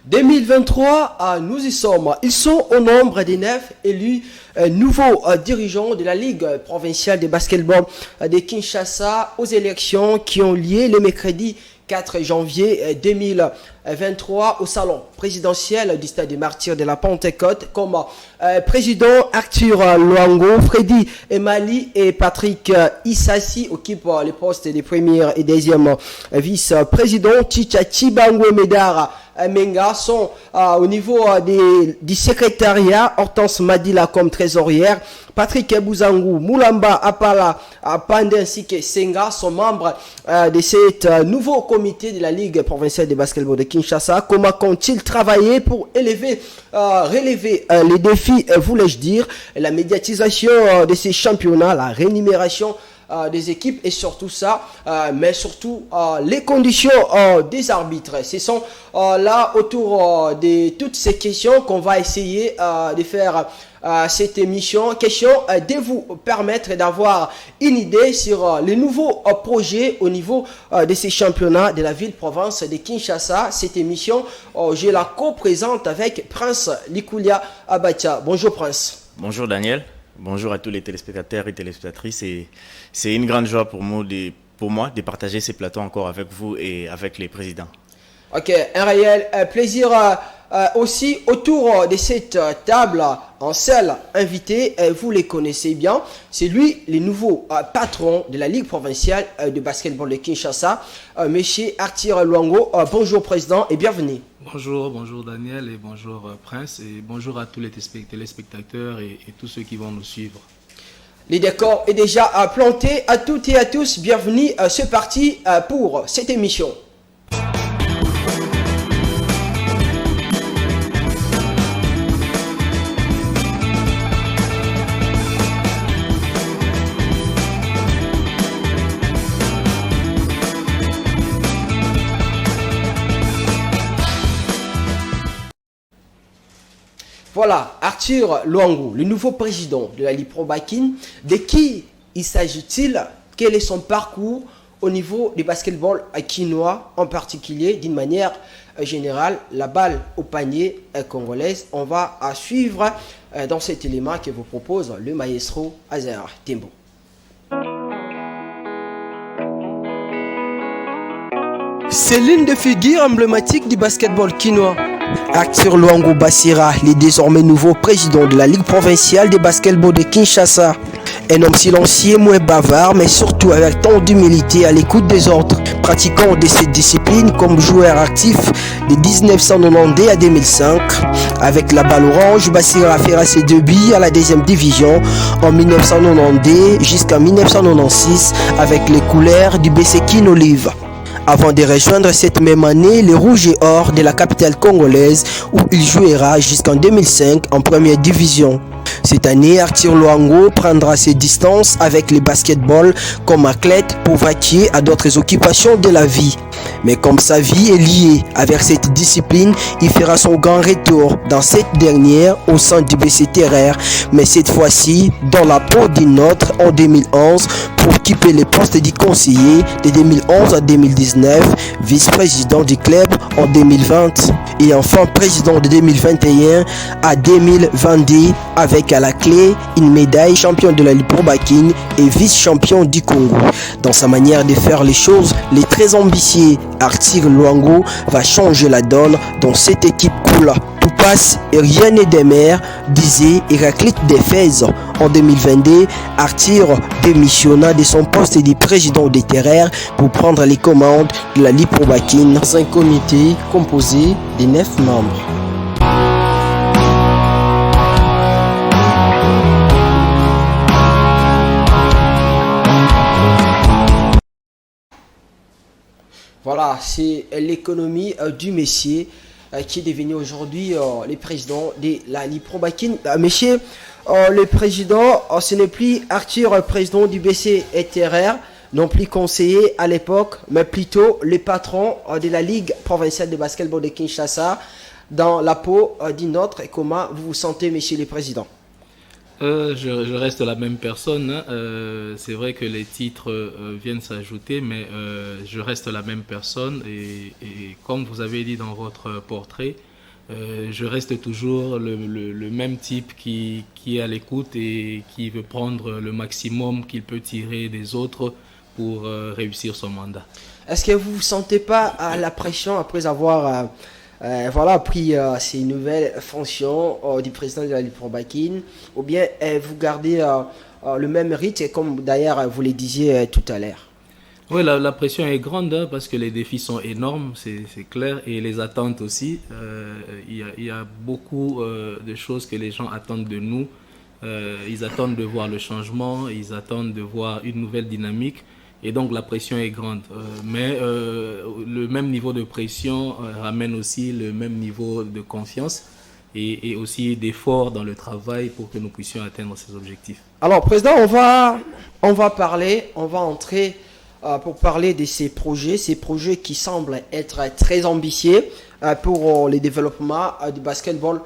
2023, nous y sommes. Ils sont au nombre des 9 élus nouveaux dirigeants de la Ligue provinciale de basketball de Kinshasa aux élections qui ont lieu le mercredi 4 janvier 2023 au salon présidentiel du stade des Martyrs de la Pentecôte comme président Arthur Luango, Freddy Emali et Patrick Issassi occupent les postes des premiers et deuxième vice-présidents. Chicha Chibangwe Medara Menga sont au niveau du secrétariat. Hortense Madila comme trésorière. Patrick Bouzangou, Moulamba Apala Pande ainsi que Senga sont membres de ce nouveau comité de la Ligue provinciale de basketball de Kinshasa. Comment comptent-ils travailler pour relever les défis, voulais-je dire, la médiatisation de ces championnats, la rémunération des équipes et surtout ça, mais surtout les conditions des arbitres. Ce sont là autour de toutes ces questions qu'on va essayer de faire cette émission. Question de vous permettre d'avoir une idée sur les nouveaux projets au niveau de ces championnats de la ville-province de Kinshasa. Cette émission, je la co-présente avec Prince Likulia Abacha. Bonjour Prince. Bonjour Daniel. Bonjour à tous les téléspectateurs et téléspectatrices. C'est une grande joie pour moi de partager ces plateaux encore avec vous et avec les présidents. Ok, un réel plaisir aussi autour de cette table en seul invité. Vous les connaissez bien. C'est lui, le nouveau patron de la Ligue provinciale de basketball de Kinshasa, Monsieur Arthur Luango. Bonjour président et bienvenue. Bonjour Daniel et bonjour Prince et bonjour à tous les téléspectateurs et tous ceux qui vont nous suivre. Les décors est déjà planté. À toutes et à tous, bienvenue. C'est parti pour cette émission. Voilà, Arthur Luango, le nouveau président de la Ligue Pro Bakin. De qui il s'agit-il? Quel est son parcours au niveau du basketball quinois en particulier, d'une manière générale, la balle au panier congolaise? On va suivre dans cet élément que vous propose le maestro Azer Timbo. C'est l'une des figures emblématiques du basketball quinois. Arthur Luango Bassira, le désormais nouveau président de la Ligue provinciale de basketball de Kinshasa. Un homme silencieux, moins bavard, mais surtout avec tant d'humilité à l'écoute des autres. Pratiquant de cette discipline comme joueur actif de 1990 à 2005. Avec la balle orange, Bassira fera ses débuts à la deuxième division en 1992 jusqu'en 1996 avec les couleurs du BC Kin Olive. Avant de rejoindre cette même année les Rouges et Or de la capitale congolaise où il jouera jusqu'en 2005 en première division. Cette année, Arthur Luango prendra ses distances avec le basketball comme athlète pour vaquer à d'autres occupations de la vie. Mais comme sa vie est liée avec cette discipline, il fera son grand retour dans cette dernière au sein du BC Terraire, mais cette fois-ci dans la peau d'une autre en 2011 pour occuper le poste du conseiller de 2011 à 2019, vice-président du club en 2020 et enfin président de 2021 à 2022 avec à la clé une médaille champion de la Ligue Pro Bakin et vice-champion du Congo. Dans sa manière de faire les choses, les très ambitieux Arthur Luango va changer la donne dans cette équipe cool. Tout passe et rien n'est des mers, disait Héraclite d'Éphèse. En 2022, Arthur démissionna de son poste de président des Terraires pour prendre les commandes de la Ligue Pro Bakin dans un comité composé de 9 membres. Voilà, c'est l'économie du Messier qui est devenu aujourd'hui le président de la Ligue Pro Bakin. Monsieur, le président, ce n'est plus Arthur, président du BC TRR, non plus conseiller à l'époque, mais plutôt le patron de la Ligue provinciale de basketball de Kinshasa dans la peau d'une autre. Comment vous vous sentez, monsieur le président? Je reste la même personne. C'est vrai que les titres viennent s'ajouter, mais je reste la même personne. Et comme vous avez dit dans votre portrait, Je reste toujours le même type qui est à l'écoute et qui veut prendre le maximum qu'il peut tirer des autres pour réussir son mandat. Est-ce que vous ne sentez pas la pression après avoir voilà, pris ces nouvelles fonctions du président de la Ligue Probakin, ou bien vous gardez le même rythme, comme d'ailleurs vous le disiez tout à l'heure? Oui, la pression est grande hein, parce que les défis sont énormes, c'est clair, et les attentes aussi. Il y a beaucoup de choses que les gens attendent de nous. Ils attendent de voir le changement, ils attendent de voir une nouvelle dynamique, et donc la pression est grande. Mais le même niveau de pression ramène aussi le même niveau de confiance et aussi d'effort dans le travail pour que nous puissions atteindre ces objectifs. Alors, Président, on va entrer pour parler de ces projets qui semblent être très ambitieux pour le développement du basketball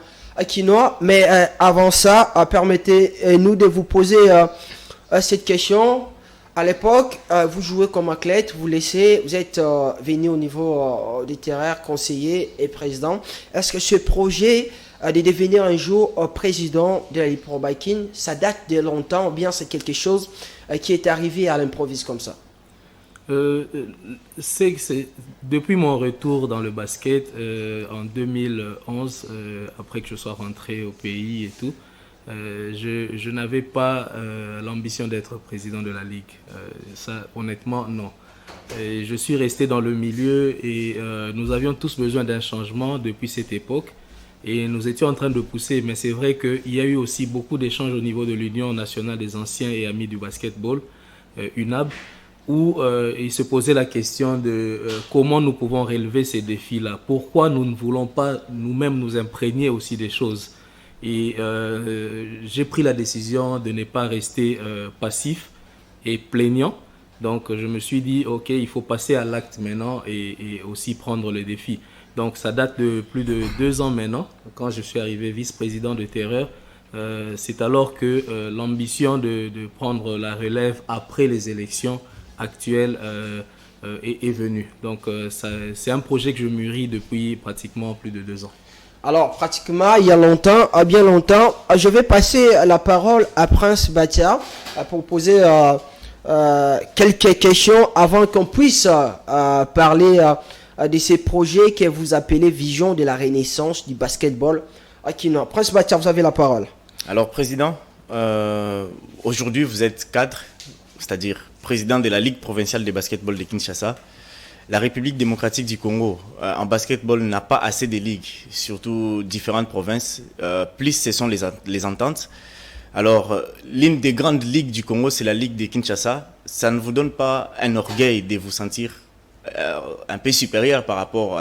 quinois. Mais avant ça, permettez-nous de vous poser cette question. À l'époque, vous jouez comme athlète, vous êtes venu au niveau des terrains, conseiller et président. Est-ce que ce projet de devenir un jour président de la Ligue Pro Biking, ça date de longtemps ou bien c'est quelque chose qui est arrivé à l'improviste comme ça? Depuis mon retour dans le basket en 2011, après que je sois rentré au pays et tout, je n'avais pas l'ambition d'être président de la Ligue. Ça, honnêtement, non. Je suis resté dans le milieu et nous avions tous besoin d'un changement depuis cette époque. Et nous étions en train de pousser, mais c'est vrai qu'il y a eu aussi beaucoup d'échanges au niveau de l'Union nationale des anciens et amis du basketball, UNAB, où il se posait la question de comment nous pouvons relever ces défis-là. Pourquoi nous ne voulons pas nous-mêmes nous imprégner aussi des choses. Et j'ai pris la décision de ne pas rester passif et plaignant. Donc je me suis dit, ok, il faut passer à l'acte maintenant et aussi prendre le défi. Donc ça date de plus de 2 ans maintenant, quand je suis arrivé vice-président de Terreur. C'est alors que l'ambition de prendre la relève après les élections actuelles est venue. Donc c'est un projet que je mûris depuis pratiquement plus de 2 ans. Alors pratiquement il y a longtemps, bien longtemps, je vais passer la parole à Prince Batia pour poser quelques questions avant qu'on puisse parler de ces projets que vous appelez vision de la renaissance du basketball à Kinoa. Prince Batia, vous avez la parole. Alors, Président, aujourd'hui, vous êtes cadre, c'est-à-dire président de la Ligue provinciale de basketball de Kinshasa. La République démocratique du Congo, en basketball, n'a pas assez de ligues, surtout différentes provinces. Plus ce sont les ententes. Alors, l'une des grandes ligues du Congo, c'est la Ligue de Kinshasa. Ça ne vous donne pas un orgueil de vous sentir un peu supérieur par rapport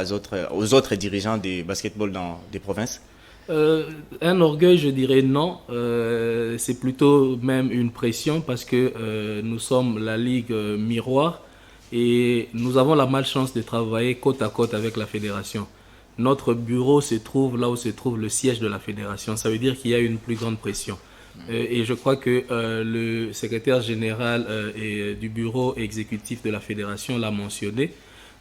aux autres dirigeants des basketball dans des provinces? Un orgueil, je dirais non. C'est plutôt même une pression parce que nous sommes la Ligue miroir et nous avons la malchance de travailler côte à côte avec la fédération. Notre bureau se trouve là où se trouve le siège de la fédération. Ça veut dire qu'il y a une plus grande pression. Et je crois que le secrétaire général du bureau exécutif de la fédération l'a mentionné.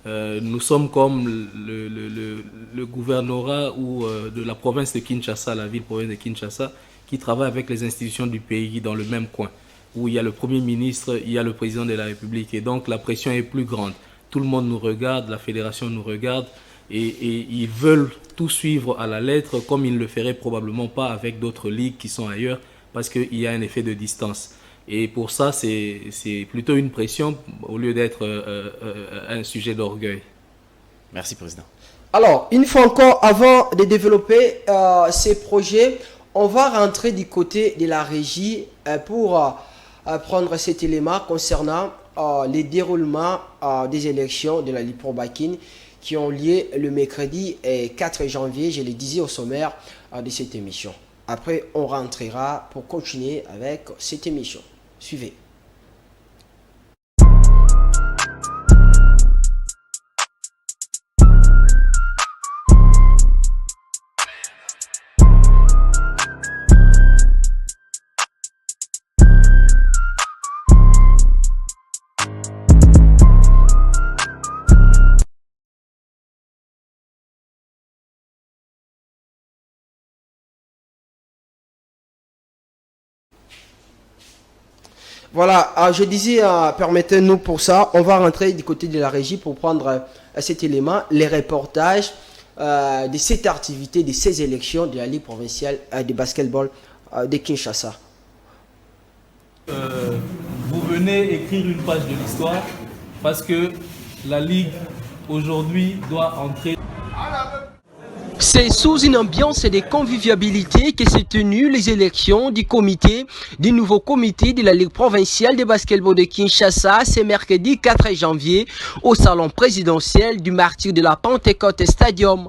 Nous sommes comme le gouvernorat de la province de Kinshasa, la ville-province de Kinshasa, qui travaille avec les institutions du pays dans le même coin, où il y a le Premier ministre, il y a le président de la République. Et donc la pression est plus grande. Tout le monde nous regarde, la fédération nous regarde, et ils veulent tout suivre à la lettre, comme ils ne le feraient probablement pas avec d'autres ligues qui sont ailleurs, parce qu'il y a un effet de distance. Et pour ça, c'est plutôt une pression au lieu d'être un sujet d'orgueil. Merci, Président. Alors, une fois encore, avant de développer ces projets, on va rentrer du côté de la régie pour prendre cet élément concernant les déroulements des élections de la Ligue Pro Biking qui ont lieu le mercredi 4 janvier, je le disais au sommaire de cette émission. Après, on rentrera pour continuer avec cette émission. Suivez. Voilà, je disais, permettez-nous pour ça, on va rentrer du côté de la régie pour prendre cet élément, les reportages de cette activité, de ces élections de la Ligue provinciale de basketball de Kinshasa. Vous venez écrire une page de l'histoire parce que la Ligue aujourd'hui doit entrer. C'est sous une ambiance de convivialité que s'est tenues les élections du nouveau comité de la Ligue provinciale de basketball de Kinshasa ce mercredi 4 janvier au salon présidentiel du Martyr de la Pentecôte Stadium.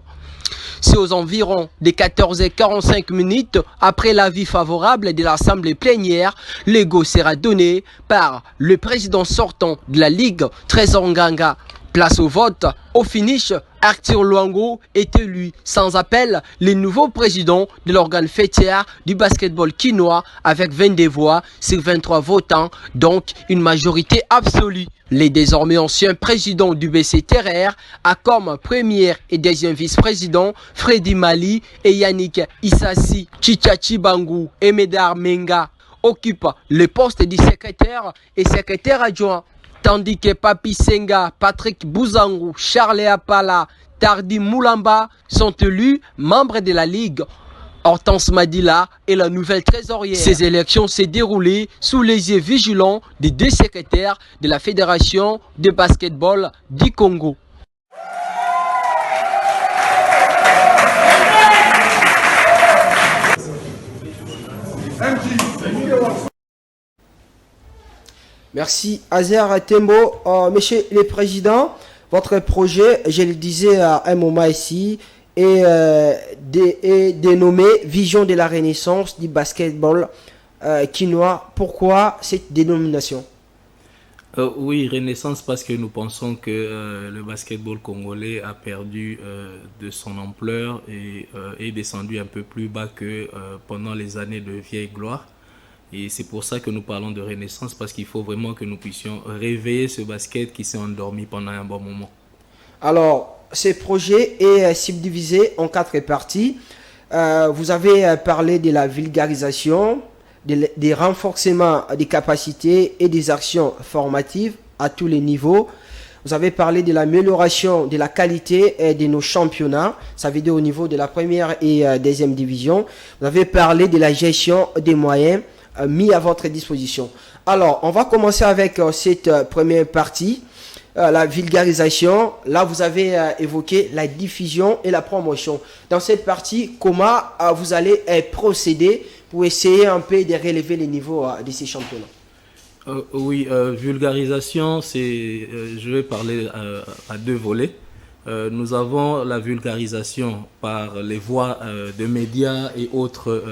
C'est aux environs de 14h45 minutes après l'avis favorable de l'Assemblée plénière, le go sera donné par le président sortant de la Ligue, Trésor Nganga. Place au vote. Au finish, Arthur Luango est élu sans appel le nouveau président de l'organe fêtière du basketball quinois avec 22 voix sur 23 votants, donc une majorité absolue. Les désormais anciens présidents du BCTRR a comme premier et deuxième vice-président Freddy Mali et Yannick Issassi. Chichachi Bangou et Medar Menga occupent le poste de secrétaire et secrétaire adjoint. Tandis que Papi Senga, Patrick Bouzangou, Charles Apala, Tardi Moulamba sont élus membres de la Ligue. Hortense Madila est la nouvelle trésorière. Ces élections s'est déroulées sous les yeux vigilants des deux secrétaires de la Fédération de basketball du Congo. Merci Azer Tembo. Monsieur le Président, votre projet, je le disais à un moment ici, est dénommé Vision de la Renaissance du basketball quinois. Pourquoi cette dénomination? Oui, Renaissance parce que nous pensons que le basketball congolais a perdu de son ampleur et est descendu un peu plus bas que pendant les années de vieille gloire. Et c'est pour ça que nous parlons de renaissance, parce qu'il faut vraiment que nous puissions réveiller ce basket qui s'est endormi pendant un bon moment. Alors, ce projet est subdivisé en 4 parties. Vous avez parlé de la vulgarisation, des renforcements des capacités et des actions formatives à tous les niveaux. Vous avez parlé de l'amélioration de la qualité de nos championnats, ça veut dire au niveau de la première et deuxième division. Vous avez parlé de la gestion des moyens mis à votre disposition. Alors, on va commencer avec cette première partie, la vulgarisation. Là, vous avez évoqué la diffusion et la promotion. Dans cette partie, comment vous allez procéder pour essayer un peu de relever les niveaux de ces championnats? Oui, vulgarisation, je vais parler à 2 volets. Nous avons la vulgarisation par les voies de médias et autres,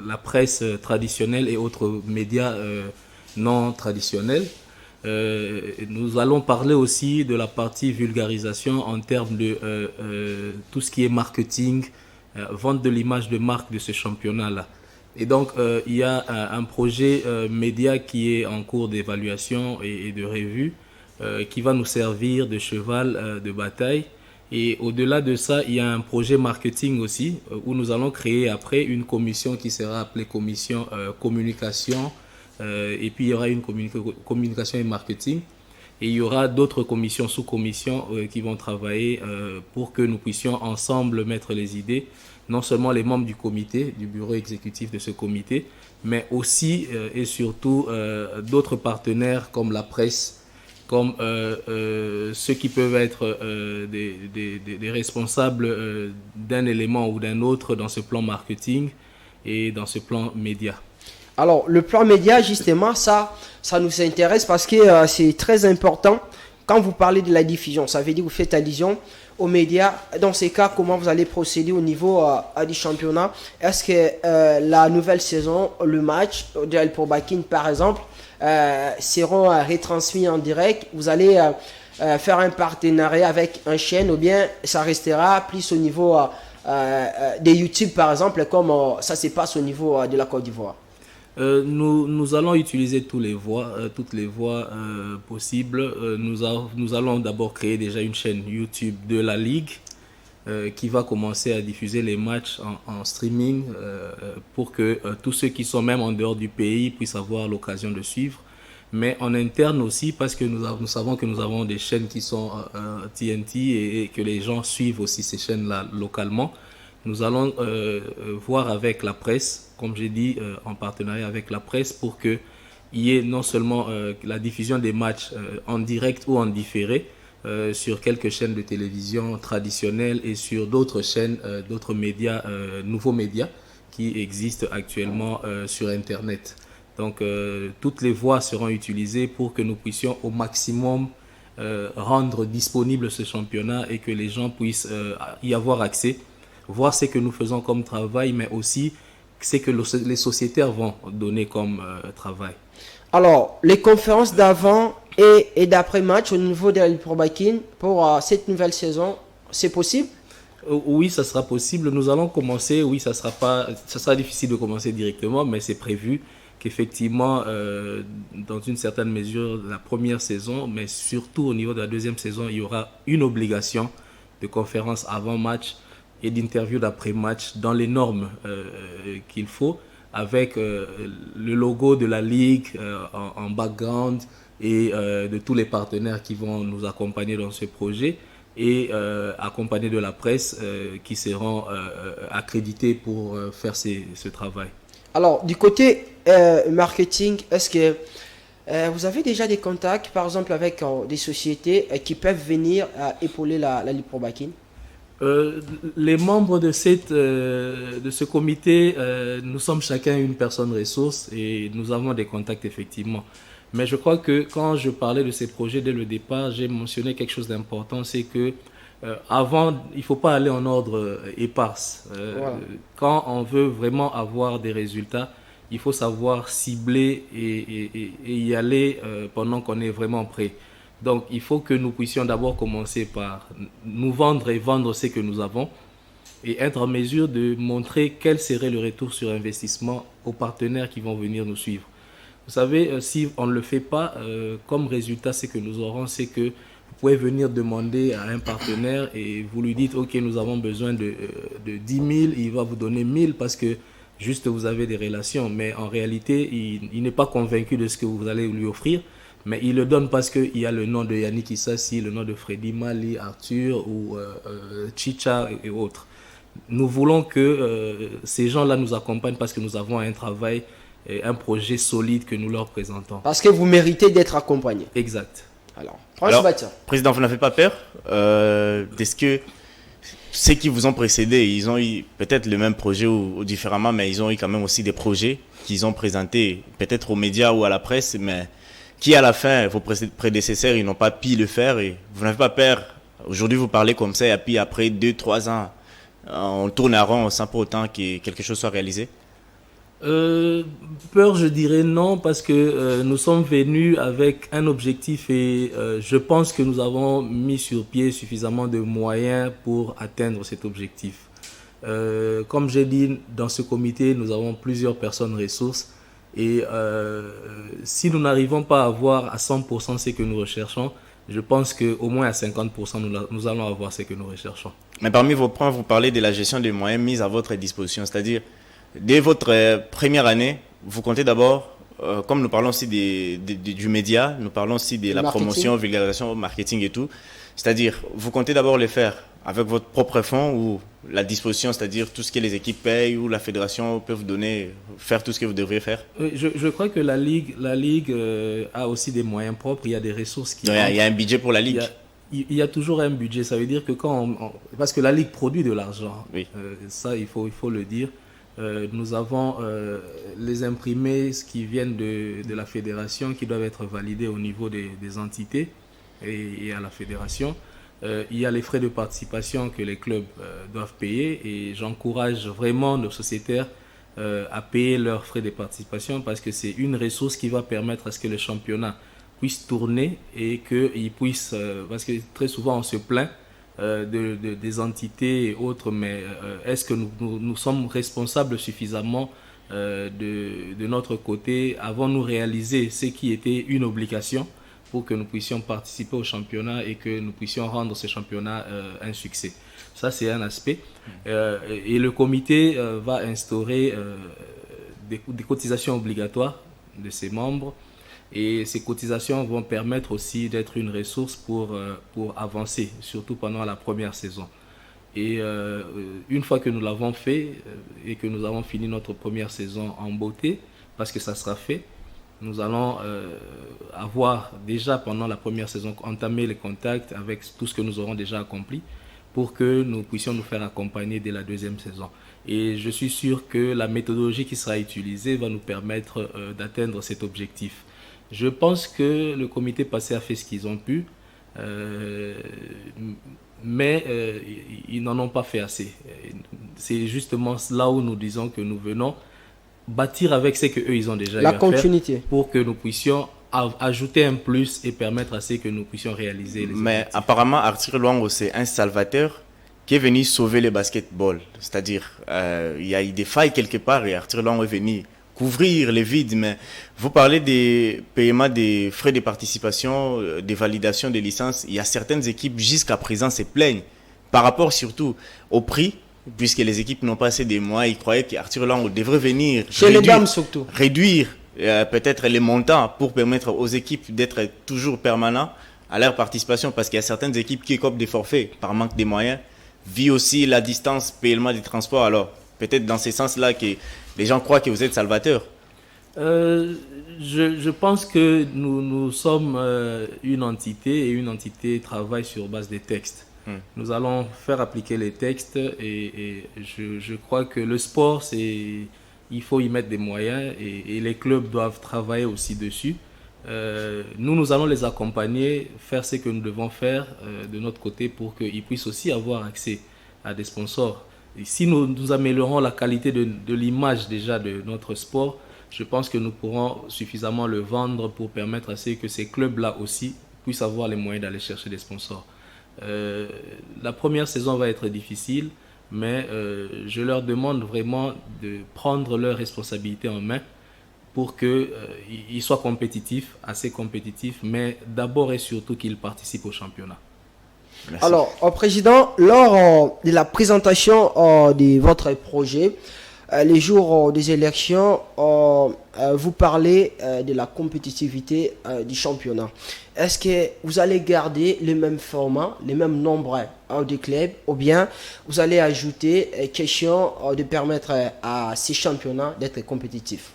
la presse traditionnelle et autres médias non traditionnels. Nous allons parler aussi de la partie vulgarisation en termes de tout ce qui est marketing, vente de l'image de marque de ce championnat-là. Et donc, il y a un projet média qui est en cours d'évaluation et de revue, qui va nous servir de cheval de bataille. Et au-delà de ça, il y a un projet marketing aussi, où nous allons créer après une commission qui sera appelée commission communication, et puis il y aura une communication et marketing, et il y aura d'autres commissions, sous-commissions qui vont travailler pour que nous puissions ensemble mettre les idées, non seulement les membres du comité, du bureau exécutif de ce comité, mais aussi et surtout d'autres partenaires comme la presse, comme ceux qui peuvent être des responsables d'un élément ou d'un autre dans ce plan marketing et dans ce plan média. Alors, le plan média, justement, ça nous intéresse parce que c'est très important. Quand vous parlez de la diffusion, ça veut dire que vous faites allusion aux médias. Dans ces cas, comment vous allez procéder au niveau du championnat? Est-ce que la nouvelle saison, le match de El Pobakin, par exemple, seront retransmis en direct? Vous allez faire un partenariat avec un chaîne, ou bien ça restera plus au niveau de YouTube, par exemple, comme ça se passe au niveau de la Côte d'Ivoire? Nous allons utiliser toutes les voies possibles. Nous allons d'abord créer déjà une chaîne YouTube de la Ligue. qui va commencer à diffuser les matchs en streaming pour que tous ceux qui sont même en dehors du pays puissent avoir l'occasion de suivre. Mais en interne aussi, parce que nous savons que nous avons des chaînes qui sont TNT et que les gens suivent aussi ces chaînes-là localement. Nous allons voir avec la presse, comme j'ai dit, en partenariat avec la presse, pour qu'il y ait non seulement la diffusion des matchs en direct ou en différé sur quelques chaînes de télévision traditionnelles et sur d'autres chaînes, d'autres médias, nouveaux médias qui existent actuellement sur Internet. Donc, toutes les voies seront utilisées pour que nous puissions au maximum rendre disponible ce championnat et que les gens puissent y avoir accès, voir ce que nous faisons comme travail, mais aussi ce que les sociétaires vont donner comme travail. Alors, les conférences d'avant et d'après-match au niveau de la Ligue Pro Bakin pour cette nouvelle saison, c'est possible? Oui, ça sera possible. Nous allons commencer, oui, ça sera difficile de commencer directement, mais c'est prévu qu'effectivement, dans une certaine mesure, la première saison, mais surtout au niveau de la deuxième saison, il y aura une obligation de conférence avant-match et d'interview d'après-match dans les normes qu'il faut, avec le logo de la Ligue en background et de tous les partenaires qui vont nous accompagner dans ce projet et accompagnés de la presse qui seront accrédités pour faire ce travail. Alors, du côté marketing, est-ce que vous avez déjà des contacts, par exemple, avec des sociétés qui peuvent venir épauler la Ligue Pro Bakin? Les membres de ce comité, nous sommes chacun une personne ressource et nous avons des contacts effectivement. Mais je crois que quand je parlais de ces projets dès le départ, j'ai mentionné quelque chose d'important, c'est que avant, il ne faut pas aller en ordre éparse. Voilà. Quand on veut vraiment avoir des résultats, il faut savoir cibler et y aller pendant qu'on est vraiment prêt. Donc, il faut que nous puissions d'abord commencer par nous vendre et vendre ce que nous avons et être en mesure de montrer quel serait le retour sur investissement aux partenaires qui vont venir nous suivre. Vous savez, si on ne le fait pas, comme résultat, ce que nous aurons, c'est que vous pouvez venir demander à un partenaire et vous lui dites « Ok, nous avons besoin de 10 000 », il va vous donner 1 000 parce que juste vous avez des relations. Mais en réalité, il n'est pas convaincu de ce que vous allez lui offrir. Mais il le donne parce qu'il y a le nom de Yannick Issassi, le nom de Freddy Mali, Arthur ou Chicha et autres. Nous voulons que ces gens-là nous accompagnent parce que nous avons un travail et un projet solide que nous leur présentons. Parce que vous méritez d'être accompagné. Exact. Alors, Président, vous n'avez pas peur est-ce que ceux qui vous ont précédé, ils ont eu peut-être le même projet ou différemment, mais ils ont eu quand même aussi des projets qu'ils ont présentés peut-être aux médias ou à la presse, mais qui à la fin, vos prédécesseurs, ils n'ont pas pu le faire et vous n'avez pas peur. Aujourd'hui, vous parlez comme ça et puis après 2-3 ans, on tourne à rond sans pour autant que quelque chose soit réalisé? Peur, je dirais non, parce que nous sommes venus avec un objectif et je pense que nous avons mis sur pied suffisamment de moyens pour atteindre cet objectif. Comme j'ai dit, dans ce comité, nous avons plusieurs personnes ressources et si nous n'arrivons pas à avoir à 100% ce que nous recherchons, je pense qu'au moins à 50%, nous allons avoir ce que nous recherchons. Mais parmi vos points, vous parlez de la gestion des moyens mis à votre disposition, c'est-à-dire dès votre première année, vous comptez d'abord, comme nous parlons aussi du média, nous parlons aussi de la promotion, vulgarisation, marketing et tout, c'est-à-dire vous comptez d'abord le faire avec votre propre fonds ou la disposition, c'est-à-dire tout ce que les équipes payent ou la fédération peut vous donner, faire tout ce que vous devriez faire? Je crois que la Ligue a aussi des moyens propres, il y a des ressources qui... Il y a un budget pour la Ligue. Il y a toujours un budget, ça veut dire que parce que la Ligue produit de l'argent, oui. Ça il faut le dire. Nous avons les imprimés qui viennent de la fédération qui doivent être validés au niveau des entités et à la fédération. Il y a les frais de participation que les clubs doivent payer et j'encourage vraiment nos sociétaires à payer leurs frais de participation parce que c'est une ressource qui va permettre à ce que le championnat puisse tourner et qu'il puisse, parce que très souvent on se plaint des entités et autres, mais est-ce que nous sommes responsables suffisamment de notre côté? Avons-nous réalisé ce qui était une obligation pour que nous puissions participer au championnat et que nous puissions rendre ce championnat un succès? Ça, c'est un aspect. Et le comité va instaurer des cotisations obligatoires de ses membres. Et ces cotisations vont permettre aussi d'être une ressource pour avancer, surtout pendant la première saison. Et une fois que nous l'avons fait et que nous avons fini notre première saison en beauté, parce que ça sera fait, nous allons avoir déjà pendant la première saison entamé les contacts avec tout ce que nous aurons déjà accompli pour que nous puissions nous faire accompagner dès la deuxième saison. Et je suis sûr que la méthodologie qui sera utilisée va nous permettre d'atteindre cet objectif. Je pense que le comité passé a fait ce qu'ils ont pu, mais ils n'en ont pas fait assez. C'est justement là où nous disons que nous venons bâtir avec ce qu'eux ils ont déjà eu à faire pour que nous puissions ajouter un plus et permettre à ce que nous puissions réaliser les Mais objectifs. apparemment, Arthur Luango, c'est un salvateur qui est venu sauver le basketball. C'est-à-dire, il y a eu des failles quelque part et Arthur Luango est venu couvrir les vides. Mais vous parlez des paiements des frais de participation, des validations des licences. Il y a certaines équipes jusqu'à présent se plaignent par rapport surtout au prix, puisque les équipes n'ont pas assez de moyens. Ils croyaient qu'Arthur Luango devrait venir réduire peut-être les montants pour permettre aux équipes d'être toujours permanents à leur participation, parce qu'il y a certaines équipes qui écopent des forfaits par manque de moyens, vu aussi la distance, paiement des transports. Alors, peut-être dans ce sens-là que les gens croient que vous êtes salvateur. Je pense que nous sommes une entité et une entité travaille sur base des textes. Nous allons faire appliquer les textes et je crois que le sport, il faut y mettre des moyens et les clubs doivent travailler aussi dessus. Nous allons les accompagner, faire ce que nous devons faire de notre côté pour qu'ils puissent aussi avoir accès à des sponsors. Et si nous améliorons la qualité de l'image déjà de notre sport, je pense que nous pourrons suffisamment le vendre pour permettre à ce que ces clubs-là aussi puissent avoir les moyens d'aller chercher des sponsors. La première saison va être difficile, mais je leur demande vraiment de prendre leurs responsabilités en main pour qu'ils soient compétitifs, assez compétitifs, mais d'abord et surtout qu'ils participent au championnat. Merci. Alors, Président, lors de la présentation de votre projet, les jours des élections, vous parlez de la compétitivité du championnat. Est-ce que vous allez garder le même format, les mêmes nombres de clubs, ou bien vous allez ajouter question de permettre à ces championnats d'être compétitifs?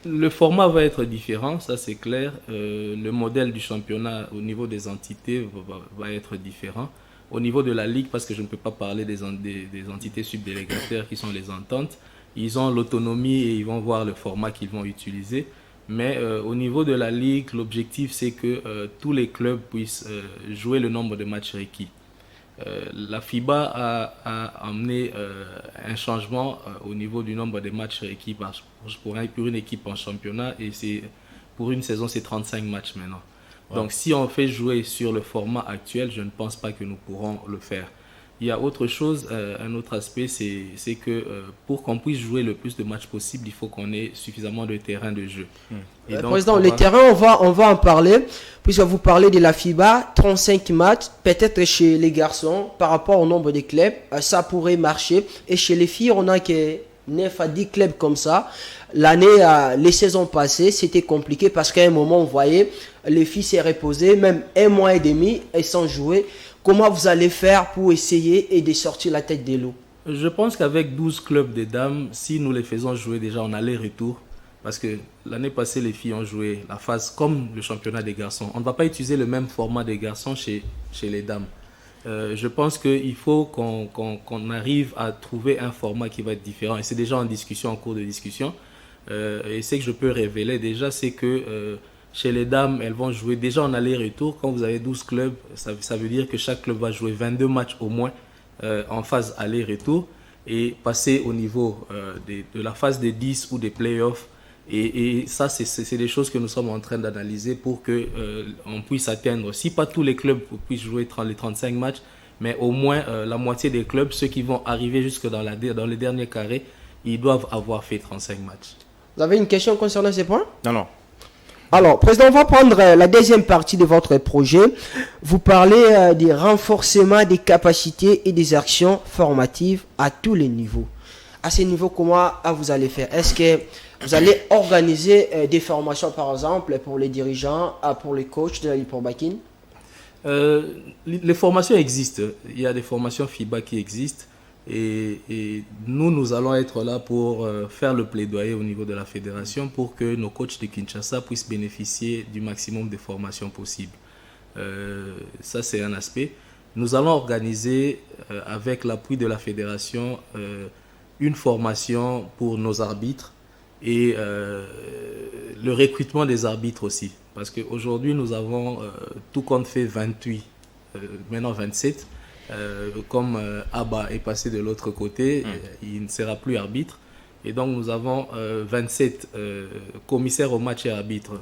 Le format va être différent, ça c'est clair. Le modèle du championnat au niveau des entités va être différent. Au niveau de la Ligue, parce que je ne peux pas parler des entités subdélégataires qui sont les ententes, ils ont l'autonomie et ils vont voir le format qu'ils vont utiliser. Mais au niveau de la Ligue, l'objectif c'est que tous les clubs puissent jouer le nombre de matchs requis. La FIBA a amené un changement au niveau du nombre de matchs requis pour une équipe en championnat, et pour une saison c'est 35 matchs maintenant. Ouais. Donc si on fait jouer sur le format actuel, je ne pense pas que nous pourrons le faire. Il y a autre chose, un autre aspect, c'est que pour qu'on puisse jouer le plus de matchs possible, il faut qu'on ait suffisamment de terrain de jeu. Et donc, Président, les terrains, on va en parler, puisque vous parlez de la FIBA, 35 matchs, peut-être chez les garçons, par rapport au nombre de clubs, ça pourrait marcher. Et chez les filles, on a que 9 à 10 clubs comme ça. L'année, les saisons passées, c'était compliqué parce qu'à un moment, on voyait les filles s'est reposées, même un mois et demi, elles sans jouer. Comment vous allez faire pour essayer et de sortir la tête de l'eau? Je pense qu'avec 12 clubs de dames, si nous les faisons jouer déjà en aller-retour, parce que l'année passée, les filles ont joué la phase comme le championnat des garçons. On ne va pas utiliser le même format des garçons chez les dames. Je pense qu'il faut qu'on arrive à trouver un format qui va être différent. Et c'est déjà en discussion, en cours de discussion. Et ce que je peux révéler déjà, c'est que chez les dames, elles vont jouer déjà en aller-retour. Quand vous avez 12 clubs, ça veut dire que chaque club va jouer 22 matchs au moins en phase aller-retour et passer au niveau de la phase des 10 ou des playoffs. Et ça, c'est des choses que nous sommes en train d'analyser pour qu'on puisse atteindre, si pas tous les clubs puissent jouer les 35 matchs, mais au moins la moitié des clubs, ceux qui vont arriver jusque dans les derniers carrés, ils doivent avoir fait 35 matchs. Vous avez une question concernant ces points? Non. Alors, Président, on va prendre la deuxième partie de votre projet. Vous parlez du renforcement des capacités et des actions formatives à tous les niveaux. À ce niveau, comment vous allez faire? Est-ce que vous allez organiser des formations, par exemple, pour les dirigeants, pour les coachs de la Ligue Pro Bakin? Les formations existent. Il y a des formations FIBA qui existent. Et nous allons être là pour faire le plaidoyer au niveau de la fédération pour que nos coachs de Kinshasa puissent bénéficier du maximum de formations possibles. Ça, c'est un aspect. Nous allons organiser, avec l'appui de la fédération, une formation pour nos arbitres et le recrutement des arbitres aussi. Parce qu'aujourd'hui, nous avons, tout compte fait, 28, maintenant 27. Comme Abba est passé de l'autre côté, il ne sera plus arbitre. Et donc, nous avons 27 commissaires au match et arbitres,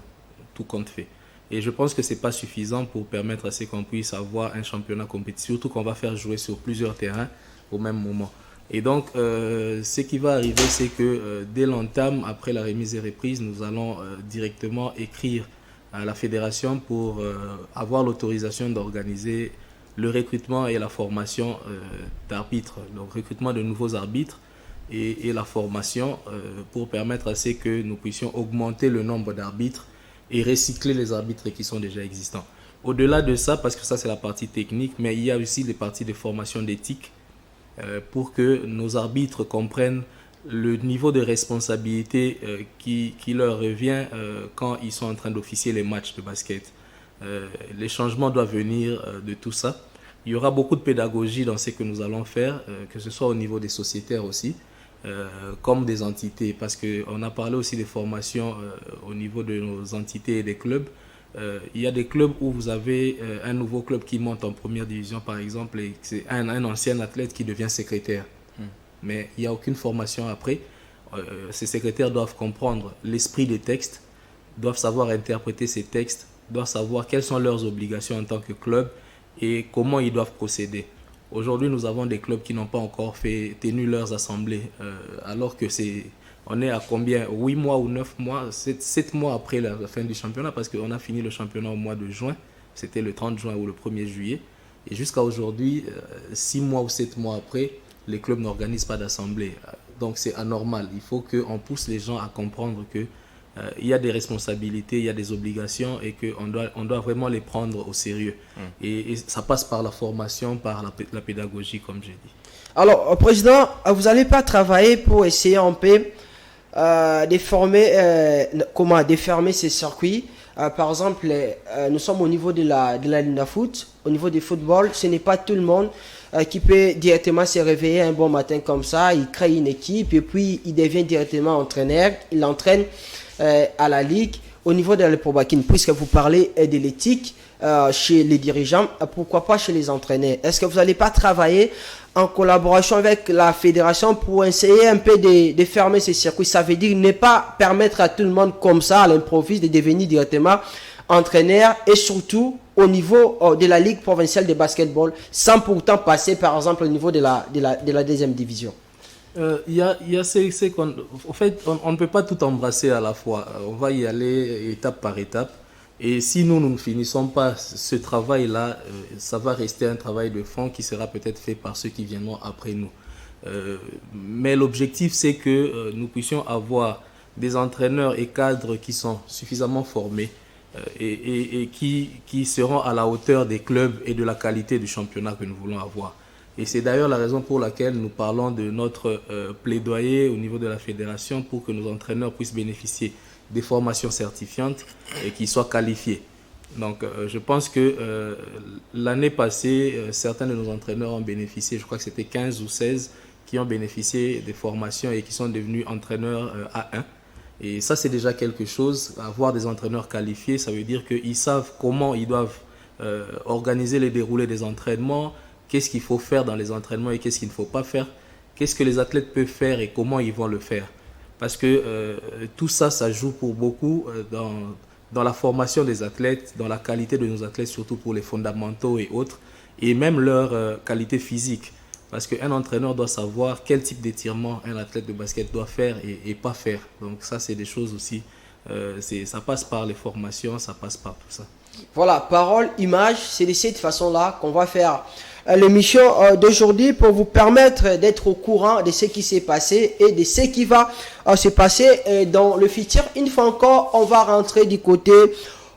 tout compte fait. Et je pense que ce n'est pas suffisant pour permettre à ce qu'on puisse avoir un championnat compétitif, surtout qu'on va faire jouer sur plusieurs terrains au même moment. Et donc, ce qui va arriver, c'est que dès l'entame, après la remise et reprise, nous allons directement écrire à la fédération pour avoir l'autorisation d'organiser le recrutement et la formation d'arbitres, le recrutement de nouveaux arbitres et la formation pour permettre à ce que nous puissions augmenter le nombre d'arbitres et recycler les arbitres qui sont déjà existants. Au-delà de ça, parce que ça c'est la partie technique, mais il y a aussi les parties de formation d'éthique pour que nos arbitres comprennent le niveau de responsabilité qui leur revient quand ils sont en train d'officier les matchs de basket. Les changements doivent venir de tout ça. Il y aura beaucoup de pédagogie dans ce que nous allons faire, que ce soit au niveau des sociétaires aussi, comme des entités, parce qu'on a parlé aussi des formations au niveau de nos entités et des clubs. Il y a des clubs où vous avez un nouveau club qui monte en première division, par exemple, et c'est un ancien athlète qui devient secrétaire. Mais il n'y a aucune formation après. Ces secrétaires doivent comprendre l'esprit des textes, doivent savoir interpréter ces textes, doivent savoir quelles sont leurs obligations en tant que club et comment ils doivent procéder. Aujourd'hui, nous avons des clubs qui n'ont pas encore tenu leurs assemblées, alors que on est à combien? 8 mois ou 9 mois, 7 mois après la fin du championnat, parce qu'on a fini le championnat au mois de juin, c'était le 30 juin ou le 1er juillet. Et jusqu'à aujourd'hui, 6 mois ou 7 mois après, les clubs n'organisent pas d'assemblée. Donc c'est anormal. Il faut qu'on pousse les gens à comprendre que il y a des responsabilités, il y a des obligations et qu'on doit vraiment les prendre au sérieux. Et ça passe par la formation, par la pédagogie, comme j'ai dit. Alors, Président, vous n'allez pas travailler pour essayer un peu de fermer ces circuits. Par exemple, nous sommes au niveau de la Ligue de foot, au niveau du football, ce n'est pas tout le monde qui peut directement se réveiller un bon matin comme ça, il crée une équipe et puis il devient directement entraîneur, il entraîne à la Ligue. Au niveau de la Ligue Pro Bakin, puisque vous parlez de l'éthique chez les dirigeants, pourquoi pas chez les entraîneurs? Est-ce que vous n'allez pas travailler en collaboration avec la fédération pour essayer un peu de fermer ces circuits? Ça veut dire ne pas permettre à tout le monde comme ça, à l'improviste, de devenir directement entraîneur et surtout au niveau de la Ligue provinciale de basketball, sans pourtant passer par exemple au niveau de la deuxième division. Il y a en fait, on ne peut pas tout embrasser à la fois. On va y aller étape par étape. Et si nous ne finissons pas ce travail-là, ça va rester un travail de fond qui sera peut-être fait par ceux qui viendront après nous. Mais l'objectif, c'est que nous puissions avoir des entraîneurs et cadres qui sont suffisamment formés et qui seront à la hauteur des clubs et de la qualité du championnat que nous voulons avoir. Et c'est d'ailleurs la raison pour laquelle nous parlons de notre plaidoyer au niveau de la fédération pour que nos entraîneurs puissent bénéficier des formations certifiantes et qu'ils soient qualifiés. Donc je pense que l'année passée, certains de nos entraîneurs ont bénéficié, je crois que c'était 15 ou 16 qui ont bénéficié des formations et qui sont devenus entraîneurs A1. Et ça, c'est déjà quelque chose. Avoir des entraîneurs qualifiés, ça veut dire qu'ils savent comment ils doivent organiser les déroulés des entraînements, qu'est-ce qu'il faut faire dans les entraînements et qu'est-ce qu'il ne faut pas faire, qu'est-ce que les athlètes peuvent faire et comment ils vont le faire. Parce que tout ça, ça joue pour beaucoup dans la formation des athlètes, dans la qualité de nos athlètes, surtout pour les fondamentaux et autres, et même leur qualité physique. Parce qu'un entraîneur doit savoir quel type d'étirement un athlète de basket doit faire et pas faire. Donc ça, c'est des choses aussi Ça passe par les formations, ça passe par tout ça. Voilà, parole, image, c'est de cette façon-là qu'on va faire l'émission d'aujourd'hui pour vous permettre d'être au courant de ce qui s'est passé et de ce qui va se passer dans le futur. Une fois encore, on va rentrer du côté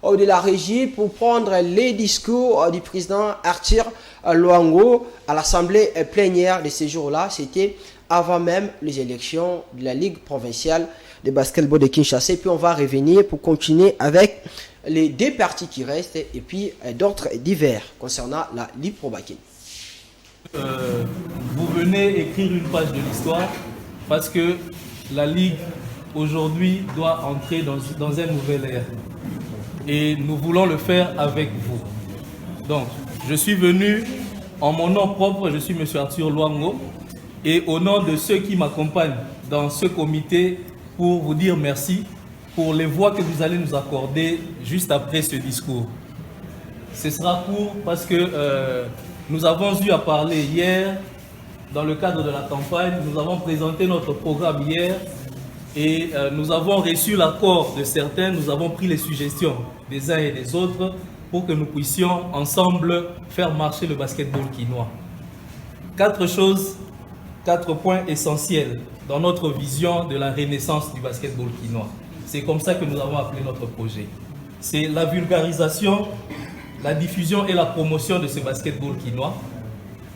de la régie pour prendre les discours du président Arthur Luango à l'assemblée plénière de ces jours-là. C'était avant même les élections de la Ligue provinciale de basketball de Kinshasa. Et puis on va revenir pour continuer avec les deux parties qui restent et puis d'autres divers concernant la Ligue Pro Bakin. Vous venez écrire une page de l'histoire parce que la Ligue aujourd'hui doit entrer dans un nouvel ère. Et nous voulons le faire avec vous. Donc, je suis venu en mon nom propre, je suis M. Arthur Luango, et au nom de ceux qui m'accompagnent dans ce comité pour vous dire merci pour les voix que vous allez nous accorder juste après ce discours. Ce sera court parce que nous avons eu à parler hier dans le cadre de la campagne, nous avons présenté notre programme hier et nous avons reçu l'accord de certains, nous avons pris les suggestions des uns et des autres pour que nous puissions ensemble faire marcher le basketball quinois. 4 points essentiels dans notre vision de la renaissance du basketball quinois. C'est comme ça que nous avons appelé notre projet. C'est la vulgarisation, la diffusion et la promotion de ce basketball quinois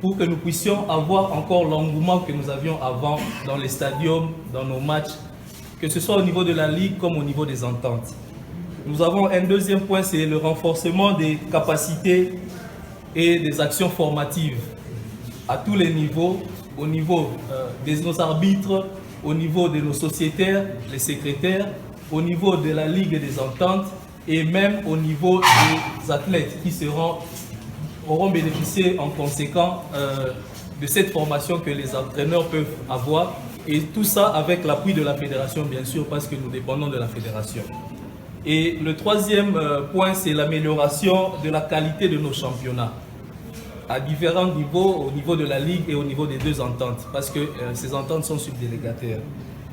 pour que nous puissions avoir encore l'engouement que nous avions avant dans les stadiums, dans nos matchs, que ce soit au niveau de la Ligue comme au niveau des ententes. Nous avons un deuxième point, c'est le renforcement des capacités et des actions formatives à tous les niveaux, au niveau de nos arbitres, au niveau de nos sociétaires, les secrétaires, au niveau de la Ligue et des ententes et même au niveau des athlètes qui auront bénéficié en conséquent de cette formation que les entraîneurs peuvent avoir. Et tout ça avec l'appui de la fédération, bien sûr, parce que nous dépendons de la fédération. Et le troisième point, c'est l'amélioration de la qualité de nos championnats à différents niveaux, au niveau de la Ligue et au niveau des deux ententes, parce que ces ententes sont subdélégataires.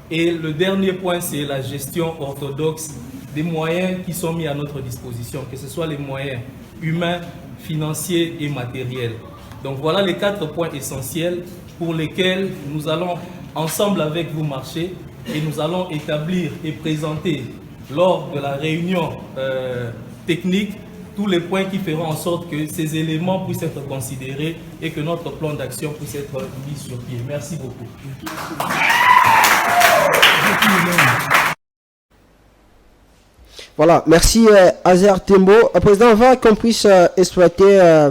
Et le dernier point, c'est la gestion orthodoxe des moyens qui sont mis à notre disposition, que ce soit les moyens humains, financiers et matériels. Donc voilà les 4 points essentiels pour lesquels nous allons ensemble avec vous marcher et nous allons établir et présenter lors de la réunion technique tous les points qui feront en sorte que ces éléments puissent être considérés et que notre plan d'action puisse être mis sur pied. Merci beaucoup. Voilà, merci Azer Tembo. Président, on va qu'on puisse exploiter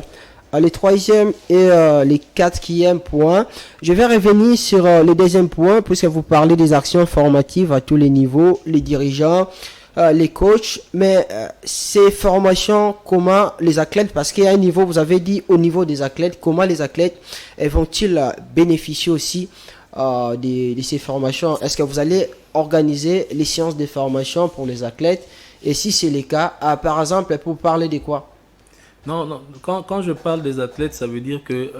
les troisième et les quatrième points. Je vais revenir sur le deuxième point puisque vous parlez des actions formatives à tous les niveaux, les dirigeants, les coachs, mais ces formations, comment les athlètes, parce qu'il y a un niveau, vous avez dit au niveau des athlètes, comment les athlètes vont-ils bénéficier aussi de ces formations? Est-ce que vous allez organiser les séances de formation pour les athlètes? Et si c'est le cas, par exemple, pour parler de quoi? Non, quand je parle des athlètes, ça veut dire que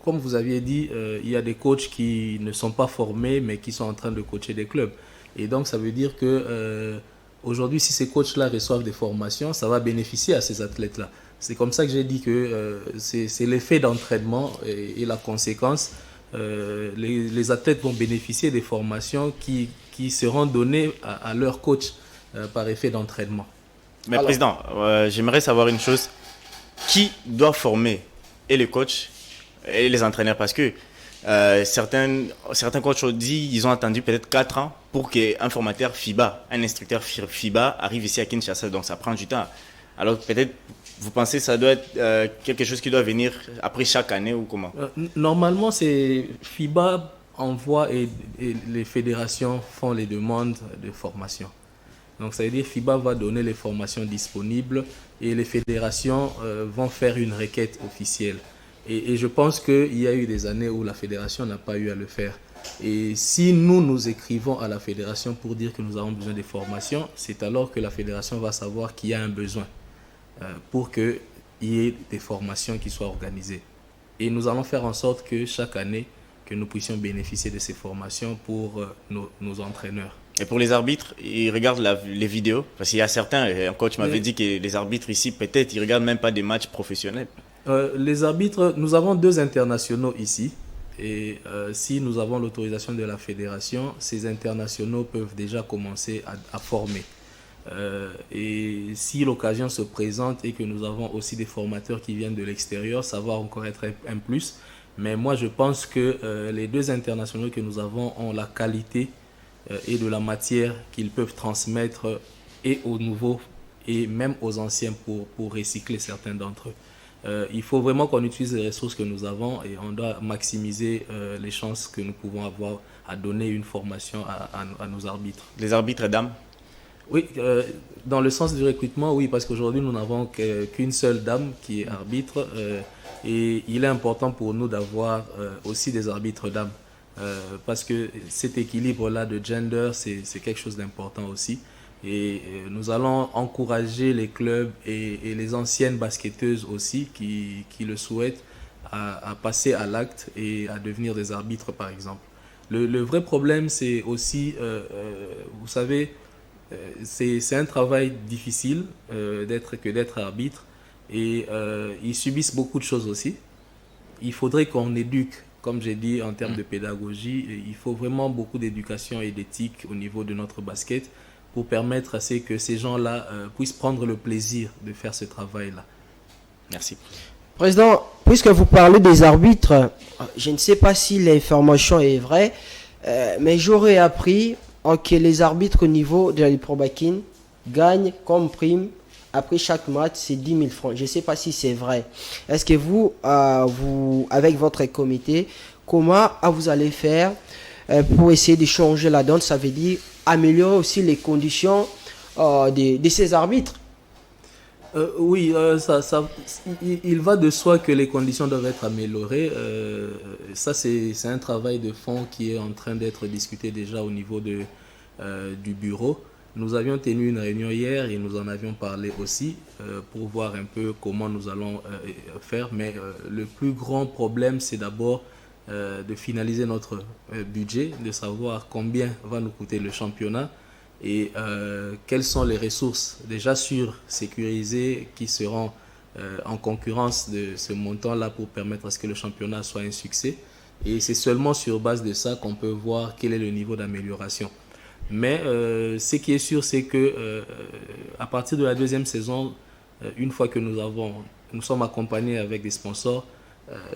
comme vous aviez dit, il y a des coachs qui ne sont pas formés, mais qui sont en train de coacher des clubs. Et donc, ça veut dire que aujourd'hui, si ces coachs-là reçoivent des formations, ça va bénéficier à ces athlètes-là. C'est comme ça que j'ai dit que c'est l'effet d'entraînement et la conséquence. Les athlètes vont bénéficier des formations qui seront données à leur coach par effet d'entraînement. Mais alors, Président, j'aimerais savoir une chose. Qui doit former et les coachs et les entraîneurs? Parce que certains coachs ont dit qu'ils ont attendu peut-être 4 ans pour qu'un formateur FIBA, un instructeur FIBA arrive ici à Kinshasa. Donc ça prend du temps. Alors peut-être, vous pensez que ça doit être quelque chose qui doit venir après chaque année ou comment? Normalement, c'est FIBA envoie et les fédérations font les demandes de formation. Donc ça veut dire FIBA va donner les formations disponibles et les fédérations vont faire une requête officielle. Et je pense qu'il y a eu des années où la fédération n'a pas eu à le faire. Et si nous écrivons à la fédération pour dire que nous avons besoin de formations, c'est alors que la fédération va savoir qu'il y a un besoin pour qu'il y ait des formations qui soient organisées. Et nous allons faire en sorte que chaque année, que nous puissions bénéficier de ces formations pour nos entraîneurs. Et pour les arbitres, ils regardent les vidéos. Parce qu'il y a certains, un coach m'avait dit que les arbitres ici, peut-être, ils regardent même pas des matchs professionnels. Les arbitres, nous avons 2 internationaux ici. Et si nous avons l'autorisation de la fédération, ces internationaux peuvent déjà commencer à former. Et si l'occasion se présente et que nous avons aussi des formateurs qui viennent de l'extérieur, ça va encore être un plus. Mais moi, je pense que les 2 internationaux que nous avons ont la qualité et de la matière qu'ils peuvent transmettre et aux nouveaux et même aux anciens pour recycler certains d'entre eux. Il faut vraiment qu'on utilise les ressources que nous avons et on doit maximiser les chances que nous pouvons avoir à donner une formation à nos arbitres. Les arbitres dames? Oui, dans le sens du recrutement, oui, parce qu'aujourd'hui nous n'avons qu'une seule dame qui est arbitre et il est important pour nous d'avoir aussi des arbitres dames. Parce que cet équilibre-là de gender, c'est quelque chose d'important aussi. Et nous allons encourager les clubs et les anciennes basketteuses aussi qui le souhaitent à passer à l'acte et à devenir des arbitres, par exemple. Le vrai problème, c'est aussi, vous savez, c'est un travail difficile d'être arbitre et ils subissent beaucoup de choses aussi. Il faudrait qu'on éduque, comme j'ai dit, en termes de pédagogie. Il faut vraiment beaucoup d'éducation et d'éthique au niveau de notre basket pour permettre à ce que ces gens-là puissent prendre le plaisir de faire ce travail-là. Merci. Président, puisque vous parlez des arbitres, je ne sais pas si l'information est vraie, mais j'aurais appris que les arbitres au niveau de la Ligue Pro Bakin gagnent comme prime après chaque match, c'est 10 000 francs. Je ne sais pas si c'est vrai. Est-ce que vous, avec votre comité, comment vous allez faire pour essayer de changer la donne? Ça veut dire améliorer aussi les conditions de ces arbitres. Oui, il va de soi que les conditions doivent être améliorées. Ça, c'est un travail de fond qui est en train d'être discuté déjà au niveau du bureau. Nous avions tenu une réunion hier et nous en avions parlé aussi pour voir un peu comment nous allons faire. Mais le plus grand problème, c'est d'abord de finaliser notre budget, de savoir combien va nous coûter le championnat et quelles sont les ressources déjà sûres, sécurisées, qui seront en concurrence de ce montant-là pour permettre à ce que le championnat soit un succès. Et c'est seulement sur base de ça qu'on peut voir quel est le niveau d'amélioration. Mais ce qui est sûr, c'est que à partir de la 2e saison, une fois que nous sommes accompagnés avec des sponsors,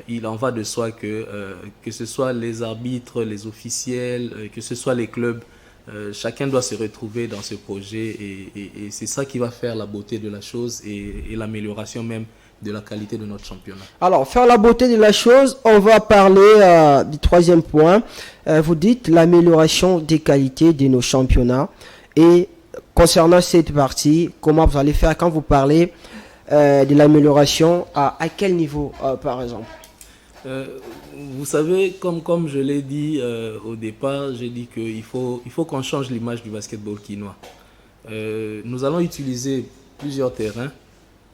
il en va de soi que ce soit les arbitres, les officiels, que ce soit les clubs, chacun doit se retrouver dans ce projet et c'est ça qui va faire la beauté de la chose et l'amélioration même de la qualité de notre championnat. Alors, faire la beauté de la chose, on va parler du 3e point. Vous dites l'amélioration des qualités de nos championnats. Et concernant cette partie, comment vous allez faire quand vous parlez de l'amélioration, à quel niveau, par exemple? Vous savez, comme je l'ai dit au départ, j'ai dit qu'il faut qu'on change l'image du basketball quinois. Nous allons utiliser plusieurs terrains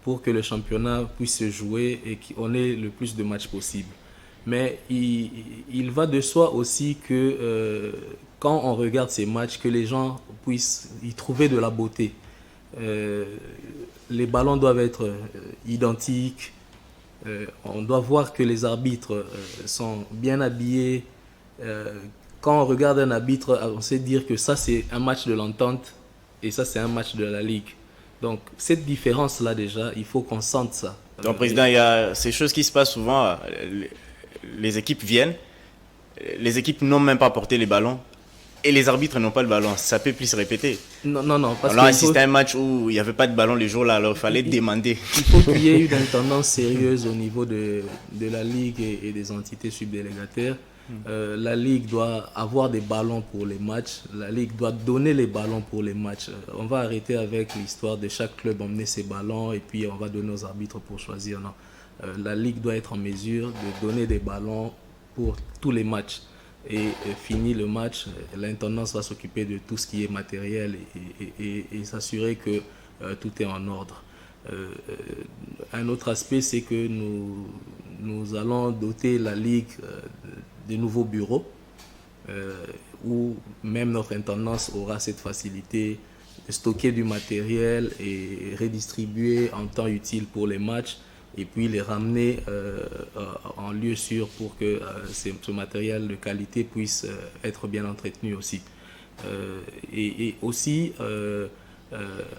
pour que le championnat puisse se jouer et qu'on ait le plus de matchs possible. Mais il va de soi aussi que quand on regarde ces matchs, que les gens puissent y trouver de la beauté. Les ballons doivent être identiques. On doit voir que les arbitres sont bien habillés. Quand on regarde un arbitre, on sait dire que ça c'est un match de l'entente et ça c'est un match de la ligue. Donc cette différence-là déjà, il faut qu'on sente ça. Donc président, il y a ces choses qui se passent souvent. Les équipes viennent, les équipes n'ont même pas porté les ballons et les arbitres n'ont pas le ballon. Ça peut plus se répéter. Non. Parce on a assisté à un match où il n'y avait pas de ballon les jours là, alors il fallait demander. Il faut qu'il y ait une tendance sérieuse au niveau de la Ligue et des entités subdélégataires. La Ligue doit avoir des ballons pour les matchs. La Ligue doit donner les ballons pour les matchs. On va arrêter avec l'histoire de chaque club emmener ses ballons et puis on va donner aux arbitres pour choisir. Non. La Ligue doit être en mesure de donner des ballons pour tous les matchs. Et fini le match, l'intendance va s'occuper de tout ce qui est matériel et s'assurer que tout est en ordre. Un autre aspect, c'est que nous allons doter la Ligue de nouveaux bureaux. où même notre intendance aura cette facilité de stocker du matériel et redistribuer en temps utile pour les matchs et puis les ramener en lieu sûr pour que ce matériel de qualité puisse être bien entretenu aussi. Et aussi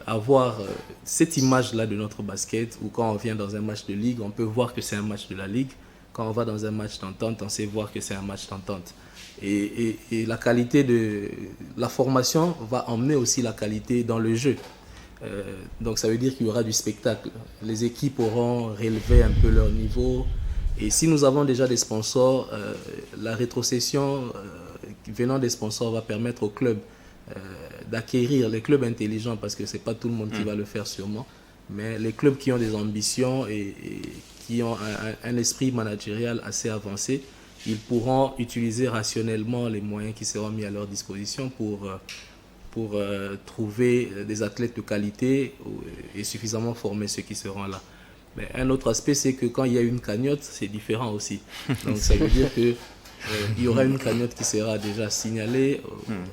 avoir cette image-là de notre basket où quand on vient dans un match de ligue, on peut voir que c'est un match de la ligue. Quand on va dans un match d'entente, on sait voir que c'est un match d'entente. Et la qualité de la formation va emmener aussi la qualité dans le jeu. Donc ça veut dire qu'il y aura du spectacle. Les équipes auront relevé un peu leur niveau. Et si nous avons déjà des sponsors, la rétrocession venant des sponsors va permettre aux clubs d'acquérir, les clubs intelligents, parce que ce n'est pas tout le monde qui va le faire sûrement, mais les clubs qui ont des ambitions et qui ont un esprit managérial assez avancé, ils pourront utiliser rationnellement les moyens qui seront mis à leur disposition pour trouver des athlètes de qualité et suffisamment former ceux qui seront là. Mais un autre aspect, c'est que quand il y a une cagnotte, c'est différent aussi. Donc ça veut dire que il y aura une cagnotte qui sera déjà signalée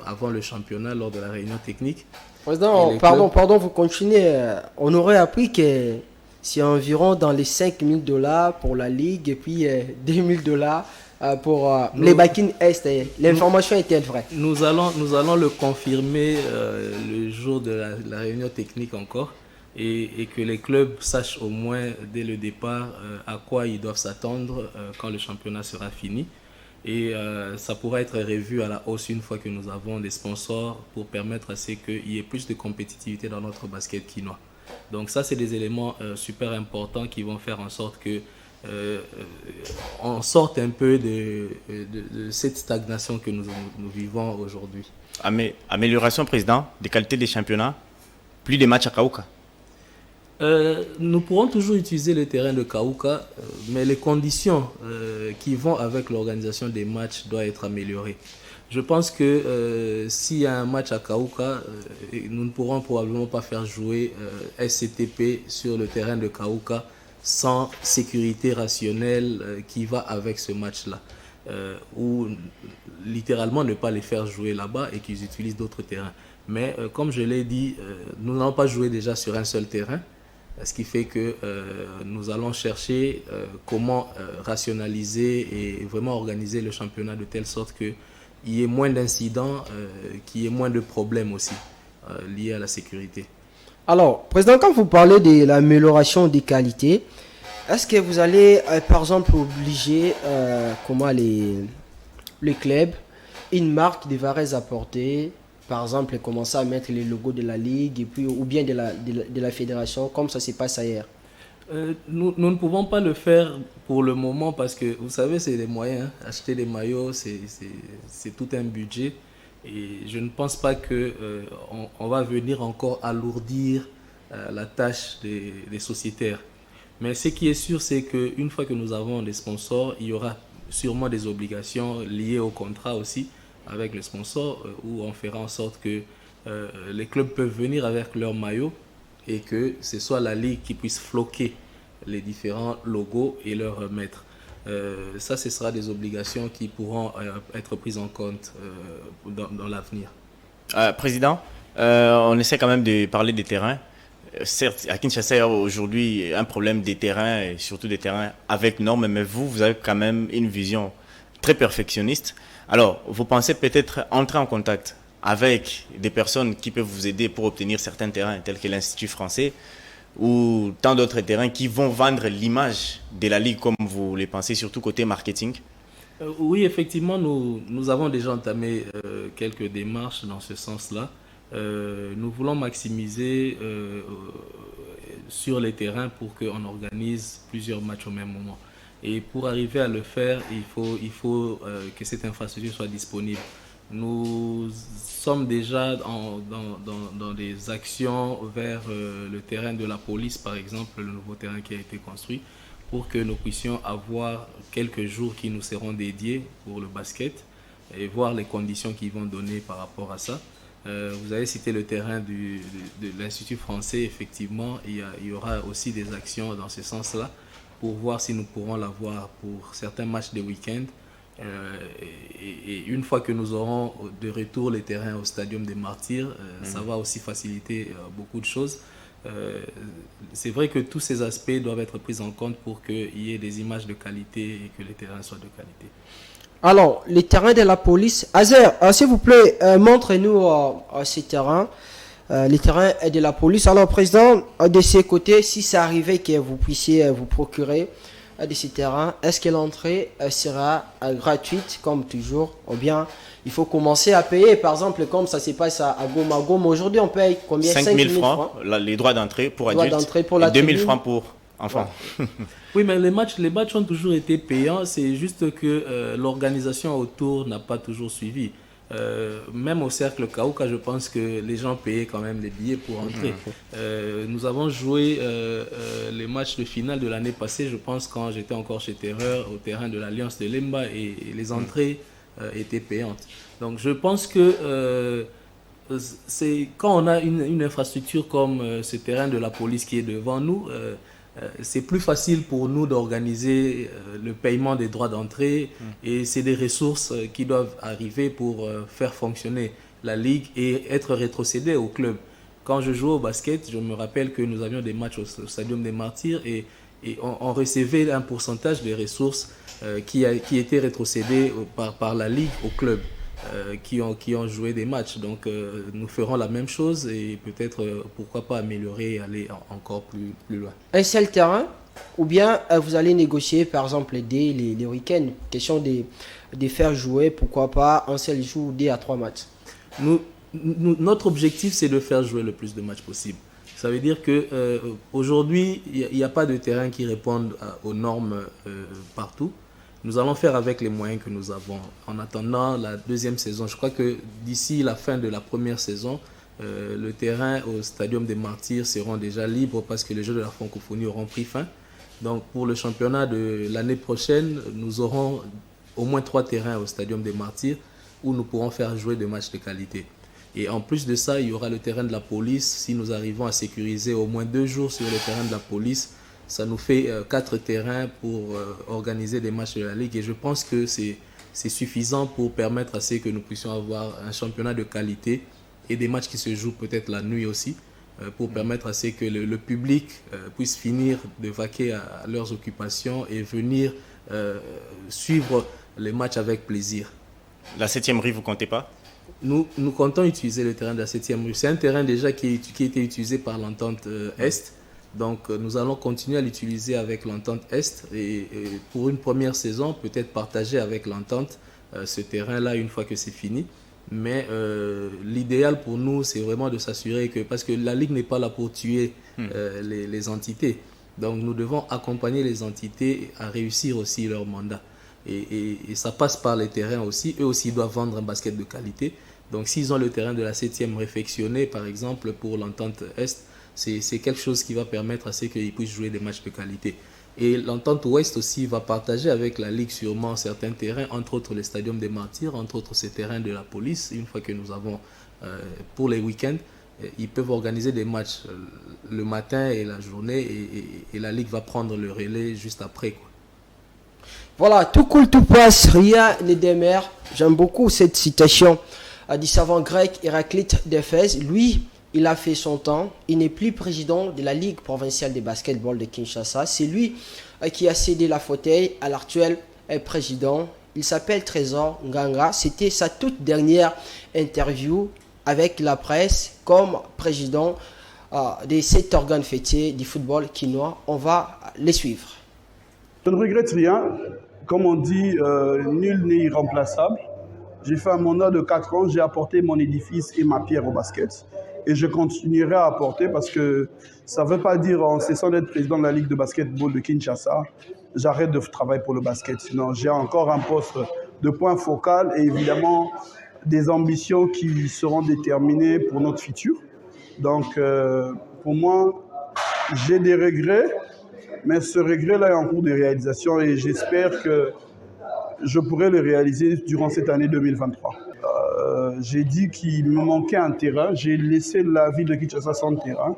avant le championnat lors de la réunion technique. Président, pardon, vous continuez. On aurait appris que c'est environ dans les $5 000 pour la Ligue et puis $2 000 pour les Bakin Est. L'information est-elle vraie? Nous allons le confirmer le jour de la réunion technique encore et que les clubs sachent au moins dès le départ à quoi ils doivent s'attendre quand le championnat sera fini. Et ça pourra être revu à la hausse une fois que nous avons des sponsors pour permettre à ce qu'il y ait plus de compétitivité dans notre basket quinois. Donc ça, c'est des éléments super importants qui vont faire en sorte que on sorte un peu de cette stagnation que nous vivons aujourd'hui. Amélioration, président, des qualités des championnats, plus de matchs à Kaouka. Nous pourrons toujours utiliser le terrain de Kaouka, mais les conditions qui vont avec l'organisation des matchs doivent être améliorées. Je pense que s'il y a un match à Kaouka, nous ne pourrons probablement pas faire jouer SCTP sur le terrain de Kaouka sans sécurité rationnelle qui va avec ce match-là. Ou littéralement ne pas les faire jouer là-bas et qu'ils utilisent d'autres terrains. Mais comme je l'ai dit, nous n'allons pas jouer déjà sur un seul terrain. Ce qui fait que nous allons chercher comment rationaliser et vraiment organiser le championnat de telle sorte qu'il y ait moins d'incidents, qu'il y ait moins de problèmes aussi liés à la sécurité. Alors, Président, quand vous parlez de l'amélioration des qualités, est-ce que vous allez, par exemple, obliger les clubs, une marque devrait apporter, par exemple, commencer à mettre les logos de la Ligue et puis, ou bien de la fédération, comme ça se passe ailleurs? Nous ne pouvons pas le faire pour le moment parce que, vous savez, c'est des moyens. Acheter des maillots, c'est tout un budget. Et je ne pense pas qu'on va venir encore alourdir la tâche des sociétaires. Mais ce qui est sûr, c'est qu'une fois que nous avons des sponsors, il y aura sûrement des obligations liées au contrat aussi avec les sponsors où on fera en sorte que les clubs peuvent venir avec leurs maillots et que ce soit la Ligue qui puisse floquer les différents logos et leur remettre. Ça, ce sera des obligations qui pourront être prises en compte dans l'avenir. Président, on essaie quand même de parler des terrains. Certes, à Kinshasa, il y a aujourd'hui un problème des terrains, et surtout des terrains avec normes, mais vous avez quand même une vision très perfectionniste. Alors, vous pensez peut-être entrer en contact avec des personnes qui peuvent vous aider pour obtenir certains terrains, tels que l'Institut français, ou tant d'autres terrains qui vont vendre l'image de la Ligue comme vous les pensez, surtout côté marketing? Oui, effectivement, nous avons déjà entamé quelques démarches dans ce sens-là. Nous voulons maximiser sur les terrains pour qu'on organise plusieurs matchs au même moment. Et pour arriver à le faire, il faut que cette infrastructure soit disponible. Nous sommes déjà dans des actions vers le terrain de la police, par exemple, le nouveau terrain qui a été construit, pour que nous puissions avoir quelques jours qui nous seront dédiés pour le basket et voir les conditions qu'ils vont donner par rapport à ça. Vous avez cité le terrain de l'Institut français. Effectivement, il y aura aussi des actions dans ce sens-là pour voir si nous pourrons l'avoir pour certains matchs de week-end Et une fois que nous aurons de retour les terrains au Stadium des Martyrs, ça va aussi faciliter beaucoup de choses. C'est vrai que tous ces aspects doivent être pris en compte pour qu'il y ait des images de qualité et que les terrains soient de qualité. Alors, les terrains de la police. Azer, s'il vous plaît, montrez-nous ces terrains. Les terrains de la police. Alors, président, de ces côtés, si ça arrivait que vous puissiez vous procurer de ces terrains, est-ce que l'entrée sera gratuite comme toujours, ou bien il faut commencer à payer, par exemple, comme ça se passe à Goma. Goma, aujourd'hui, on paye combien? 5 000 francs, les droits d'entrée pour adultes, pour la et 2 000 tribune. francs pour enfants. Ouais. Oui, mais les matchs ont toujours été payants. C'est juste que l'organisation autour n'a pas toujours suivi. Même au Cercle Kaouka, je pense que les gens payaient quand même les billets pour entrer. Nous avons joué les matchs de finale de l'année passée, je pense, quand j'étais encore chez Terreur, au terrain de l'Alliance de Lemba, et les entrées étaient payantes. Donc je pense que c'est quand on a une infrastructure comme ce terrain de la police qui est devant nous, c'est plus facile pour nous d'organiser le paiement des droits d'entrée et c'est des ressources qui doivent arriver pour faire fonctionner la ligue et être rétrocédées au club. Quand je jouais au basket, je me rappelle que nous avions des matchs au Stadium des Martyrs et on recevait un pourcentage des ressources qui étaient rétrocédées par la ligue au club. Qui ont joué des matchs. Donc nous ferons la même chose et peut-être pourquoi pas améliorer et aller encore plus loin. Un seul terrain ou bien vous allez négocier par exemple les week-ends, question de faire jouer pourquoi pas un seul jour 2 à 3 matchs. Notre objectif c'est de faire jouer le plus de matchs possible. Ça veut dire que aujourd'hui il n'y a pas de terrain qui répondent aux normes partout. Nous allons faire avec les moyens que nous avons. En attendant la deuxième saison, je crois que d'ici la fin de la première saison, le terrain au Stadium des Martyrs seront déjà libres parce que les Jeux de la francophonie auront pris fin. Donc pour le championnat de l'année prochaine, nous aurons au moins 3 terrains au Stadium des Martyrs où nous pourrons faire jouer des matchs de qualité. Et en plus de ça, il y aura le terrain de la police. Si nous arrivons à sécuriser au moins 2 jours sur le terrain de la police, ça nous fait 4 terrains pour organiser des matchs de la Ligue. Et je pense que c'est suffisant pour permettre à ce que nous puissions avoir un championnat de qualité et des matchs qui se jouent peut-être la nuit aussi, pour permettre à ce que le public puisse finir de vaquer à leurs occupations et venir suivre les matchs avec plaisir. La 7e rue, vous comptez pas? Nous comptons utiliser le terrain de la 7e rue. C'est un terrain déjà qui a été utilisé par l'entente Est. Donc nous allons continuer à l'utiliser avec l'entente Est et pour une première saison, peut-être partager avec l'entente ce terrain-là une fois que c'est fini. Mais l'idéal pour nous, c'est vraiment de s'assurer que, parce que la Ligue n'est pas là pour tuer les entités. Donc nous devons accompagner les entités à réussir aussi leur mandat. Et ça passe par les terrains aussi. Eux aussi doivent vendre un basket de qualité. Donc s'ils ont le terrain de la 7e réfectionné, par exemple, pour l'entente Est, c'est quelque chose qui va permettre à ce qu'ils puissent jouer des matchs de qualité. Et l'entente Ouest aussi va partager avec la Ligue sûrement certains terrains, entre autres le Stadium des Martyrs, entre autres ces terrains de la police. Une fois que nous avons, pour les week-ends, ils peuvent organiser des matchs le matin et la journée et la Ligue va prendre le relais juste après, quoi. Voilà, tout coule, tout passe, rien ne démarre. J'aime beaucoup cette citation du savant grec Héraclite d'Éphèse. Lui, il a fait son temps. Il n'est plus président de la Ligue provinciale de basketball de Kinshasa. C'est lui qui a cédé la fauteuil à l'actuel président. Il s'appelle Trésor Nganga. C'était sa toute dernière interview avec la presse comme président de cet organe fêtier du football quinois. On va les suivre. Je ne regrette rien. Comme on dit, nul n'est irremplaçable. J'ai fait un mandat de 4 ans. J'ai apporté mon édifice et ma pierre au basket. Et je continuerai à apporter parce que ça ne veut pas dire en cessant d'être président de la Ligue de basketball de Kinshasa, j'arrête de travailler pour le basket. Sinon, j'ai encore un poste de point focal et évidemment des ambitions qui seront déterminées pour notre futur. Donc, pour moi, j'ai des regrets, mais ce regret-là est en cours de réalisation et j'espère que je pourrai le réaliser durant cette année 2023. J'ai dit qu'il me manquait un terrain. J'ai laissé la ville de Kinshasa sans terrain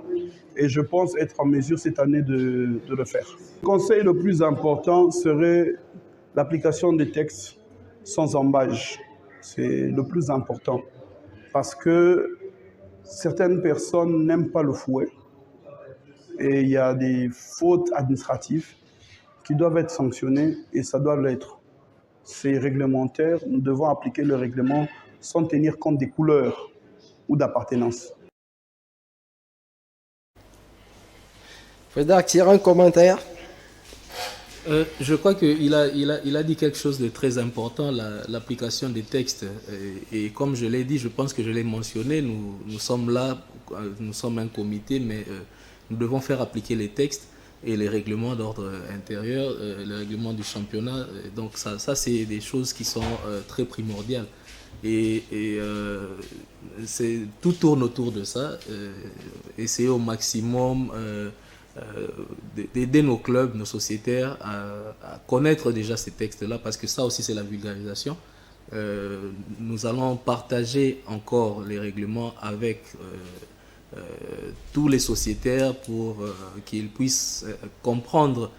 et je pense être en mesure cette année de le faire. Le conseil le plus important serait l'application des textes sans embâche. C'est le plus important. Parce que certaines personnes n'aiment pas le fouet et il y a des fautes administratives qui doivent être sanctionnées et ça doit l'être. C'est réglementaire, nous devons appliquer le règlement sans tenir compte des couleurs ou d'appartenance. Frédéric, tu as un commentaire? Je crois qu'il a dit quelque chose de très important, l'application des textes. Et comme je l'ai dit, je pense que je l'ai mentionné, nous sommes là, nous sommes un comité, mais nous devons faire appliquer les textes et les règlements d'ordre intérieur, les règlements du championnat. Donc ça c'est des choses qui sont très primordiales. Et tout tourne autour de ça. Essayer au maximum d'aider nos clubs, nos sociétaires à connaître déjà ces textes-là, parce que ça aussi c'est la vulgarisation. Nous allons partager encore les règlements avec tous les sociétaires pour qu'ils puissent comprendre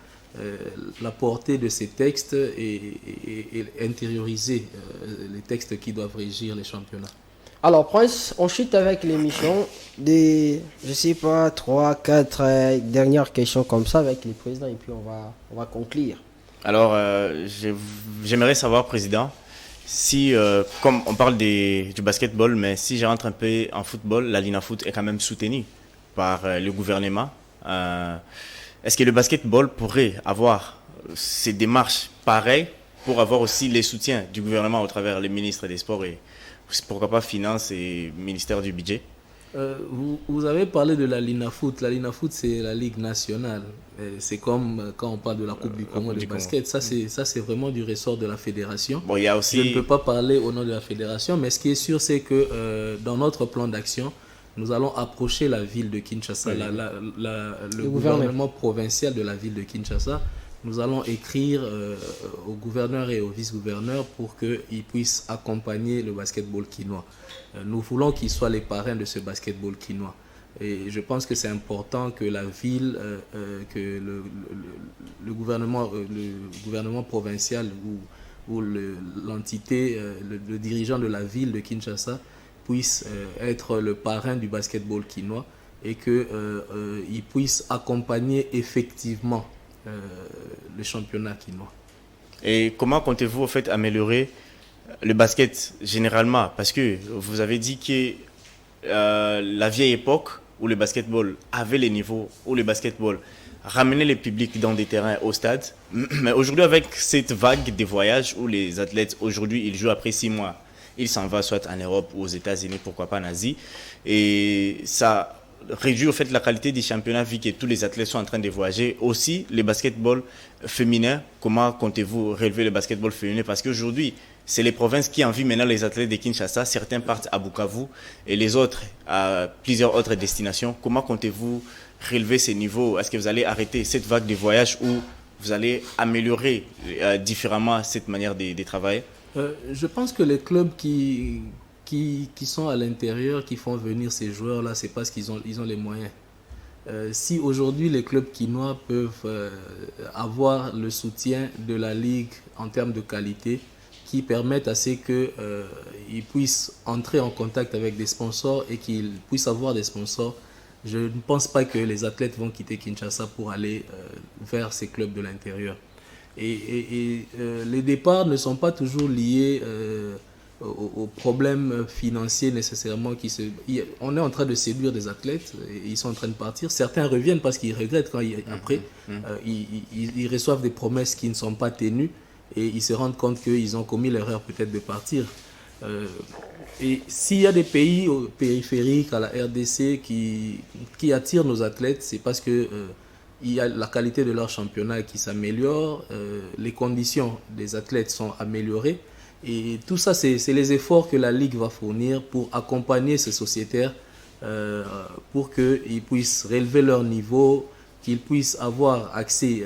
la portée de ces textes et intérioriser les textes qui doivent régir les championnats. Alors, Prince, on chute avec l'émission des, je sais pas, 3, 4 dernières questions comme ça avec les présidents et puis on va conclure. Alors, j'aimerais savoir, Président, si, comme on parle du basketball, mais si je rentre un peu en football, la Linafoot est quand même soutenue par le gouvernement. Est-ce que le basketball pourrait avoir ces démarches pareilles pour avoir aussi les soutiens du gouvernement au travers les ministres des Sports et pourquoi pas Finances et Ministère du Budget? Vous avez parlé de la Linafoot. La Linafoot, c'est la Ligue nationale. C'est comme quand on parle de la Coupe du Congo de basket. Ça, c'est vraiment du ressort de la fédération. Bon, il y a aussi... Je ne peux pas parler au nom de la fédération, mais ce qui est sûr, c'est que dans notre plan d'action, nous allons approcher la ville de Kinshasa, le gouvernement provincial de la ville de Kinshasa. Nous allons écrire au gouverneur et au vice-gouverneur pour qu'ils puissent accompagner le basketball quinois. Nous voulons qu'ils soient les parrains de ce basketball quinois. Et je pense que c'est important que la ville, que le gouvernement provincial ou l'entité, le dirigeant de la ville de Kinshasa puisse être le parrain du basketball quinois et qu'il puisse accompagner effectivement le championnat quinois. Et comment comptez-vous au fait améliorer le basket généralement? Parce que vous avez dit que la vieille époque où le basketball avait les niveaux, où le basketball ramenait le public dans des terrains au stade, mais aujourd'hui avec cette vague des voyages où les athlètes aujourd'hui ils jouent après 6 mois, ils s'en vont soit en Europe ou aux États-Unis, pourquoi pas en Asie, et ça réduit au fait la qualité du championnat vu que tous les athlètes sont en train de voyager. Aussi, le basketball féminin, comment comptez-vous relever le basketball féminin? Parce qu'aujourd'hui, c'est les provinces qui envient maintenant les athlètes de Kinshasa. Certains partent à Bukavu et les autres à plusieurs autres destinations. Comment comptez-vous relever ces niveaux? Est-ce que vous allez arrêter cette vague de voyage ou vous allez améliorer différemment cette manière de travailler? Je pense que les clubs qui sont à l'intérieur, qui font venir ces joueurs-là, c'est parce qu'ils ont les moyens. Si aujourd'hui les clubs quinois peuvent avoir le soutien de la Ligue en termes de qualité, qui permettent à ce qu'ils puissent entrer en contact avec des sponsors et qu'ils puissent avoir des sponsors, je ne pense pas que les athlètes vont quitter Kinshasa pour aller vers ces clubs de l'intérieur. Et les départs ne sont pas toujours liés aux problèmes financiers nécessairement. On est en train de séduire des athlètes, et ils sont en train de partir. Certains reviennent parce qu'ils regrettent quand après ils reçoivent des promesses qui ne sont pas tenues et ils se rendent compte qu'ils ont commis l'erreur peut-être de partir. Et s'il y a des pays périphériques à la RDC qui attirent nos athlètes, c'est parce que il y a la qualité de leur championnat qui s'améliore, les conditions des athlètes sont améliorées. Et tout ça, c'est les efforts que la Ligue va fournir pour accompagner ces sociétaires pour qu'ils puissent relever leur niveau, qu'ils puissent avoir accès,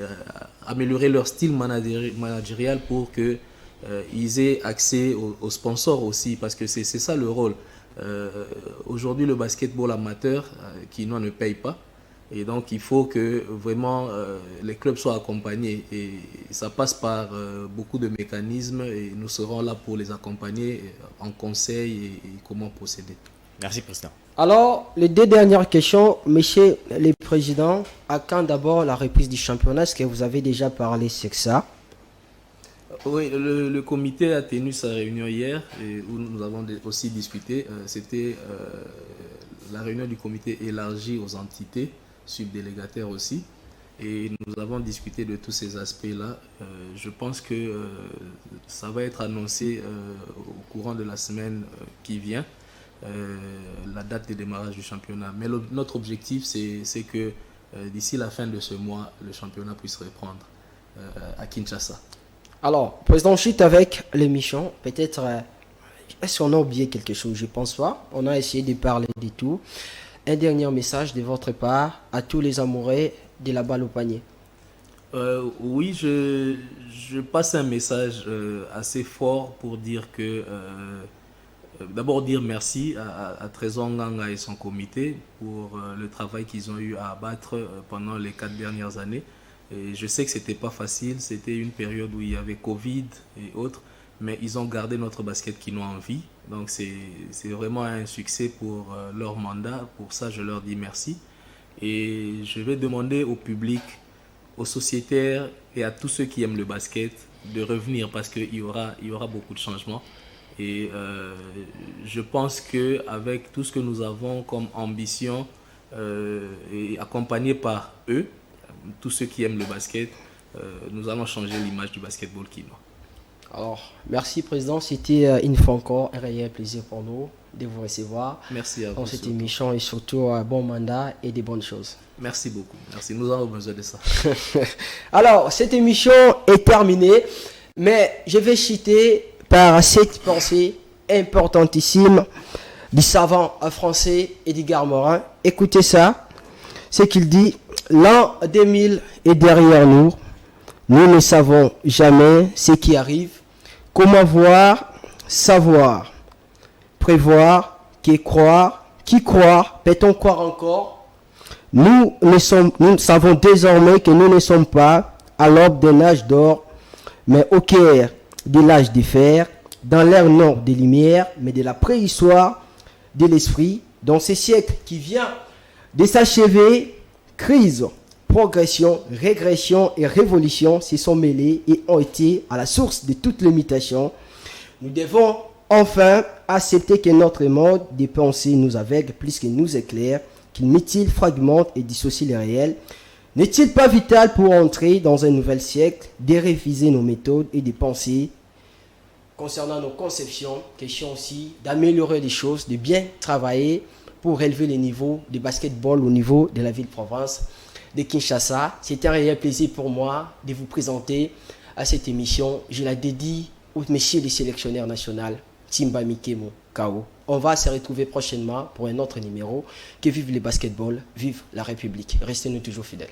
améliorer leur style managérial pour qu'ils aient accès aux sponsors aussi, parce que c'est ça le rôle. Aujourd'hui, le basketball amateur, qui ne paye pas. Et donc, il faut que vraiment les clubs soient accompagnés. Et ça passe par beaucoup de mécanismes et nous serons là pour les accompagner en conseil et comment procéder. Merci, Président. Alors, les deux dernières questions, Monsieur le Président, à quand d'abord la reprise du championnat? Est-ce que vous avez déjà parlé sur ça? Oui, le comité a tenu sa réunion hier et où nous avons aussi discuté. C'était la réunion du comité élargie aux entités, subdélégataires aussi. Et nous avons discuté de tous ces aspects-là. Je pense que ça va être annoncé au courant de la semaine qui vient, la date de démarrage du championnat. Mais notre objectif, c'est que d'ici la fin de ce mois, le championnat puisse reprendre à Kinshasa. Alors, Président, chute avec l'émission. Peut-être, est-ce qu'on a oublié quelque chose? Je pense pas. On a essayé de parler de tout. Un dernier message de votre part à tous les amoureux de la balle au panier. Oui, je passe un message assez fort pour dire que... D'abord dire merci à Trésor Nganga et son comité pour le travail qu'ils ont eu à abattre pendant les 4 dernières années. Et je sais que c'était pas facile, c'était une période où il y avait Covid et autres, mais ils ont gardé notre basket quinoa en vie. Donc c'est vraiment un succès pour leur mandat. Pour ça, je leur dis merci. Et je vais demander au public, aux sociétaires et à tous ceux qui aiment le basket de revenir parce qu'il y aura beaucoup de changements. Et je pense qu'avec tout ce que nous avons comme ambition et accompagné par eux, tous ceux qui aiment le basket, nous allons changer l'image du basketball quinoa. Alors, merci Président, c'était une fois encore un réel plaisir pour nous de vous recevoir. Merci à vous. Dans cette émission et surtout un bon mandat et des bonnes choses. Merci beaucoup. Merci, nous avons besoin de ça. Alors, cette émission est terminée, mais je vais citer par cette pensée importantissime du savant français Edgar Morin. Écoutez ça, c'est qu'il dit: l'an 2000 est derrière nous, nous ne savons jamais ce qui arrive. Comment voir, savoir, prévoir, qui croire, peut-on croire encore? Nous savons désormais que nous ne sommes pas à l'aube d'un âge d'or, mais au cœur de l'âge de fer, dans l'ère nord des Lumières, mais de la préhistoire de l'esprit, dans ce siècle qui vient de s'achever. Crise, progression, régression et révolution se sont mêlés et ont été à la source de toute limitation. Nous devons enfin accepter que notre mode de pensée nous aveugle plus qu'il nous éclaire, qu'il mutile, fragmente et dissocie le réel. N'est-il pas vital pour entrer dans un nouvel siècle de réviser nos méthodes et de penser concernant nos conceptions, question aussi d'améliorer les choses, de bien travailler pour élever les niveaux de basketball au niveau de la ville-province de Kinshasa. C'est un réel plaisir pour moi de vous présenter à cette émission. Je la dédie au monsieur le sélectionneur national, Timba Mikemo Kao. On va se retrouver prochainement pour un autre numéro. Que vive le basketball, vive la République. Restez-nous toujours fidèles.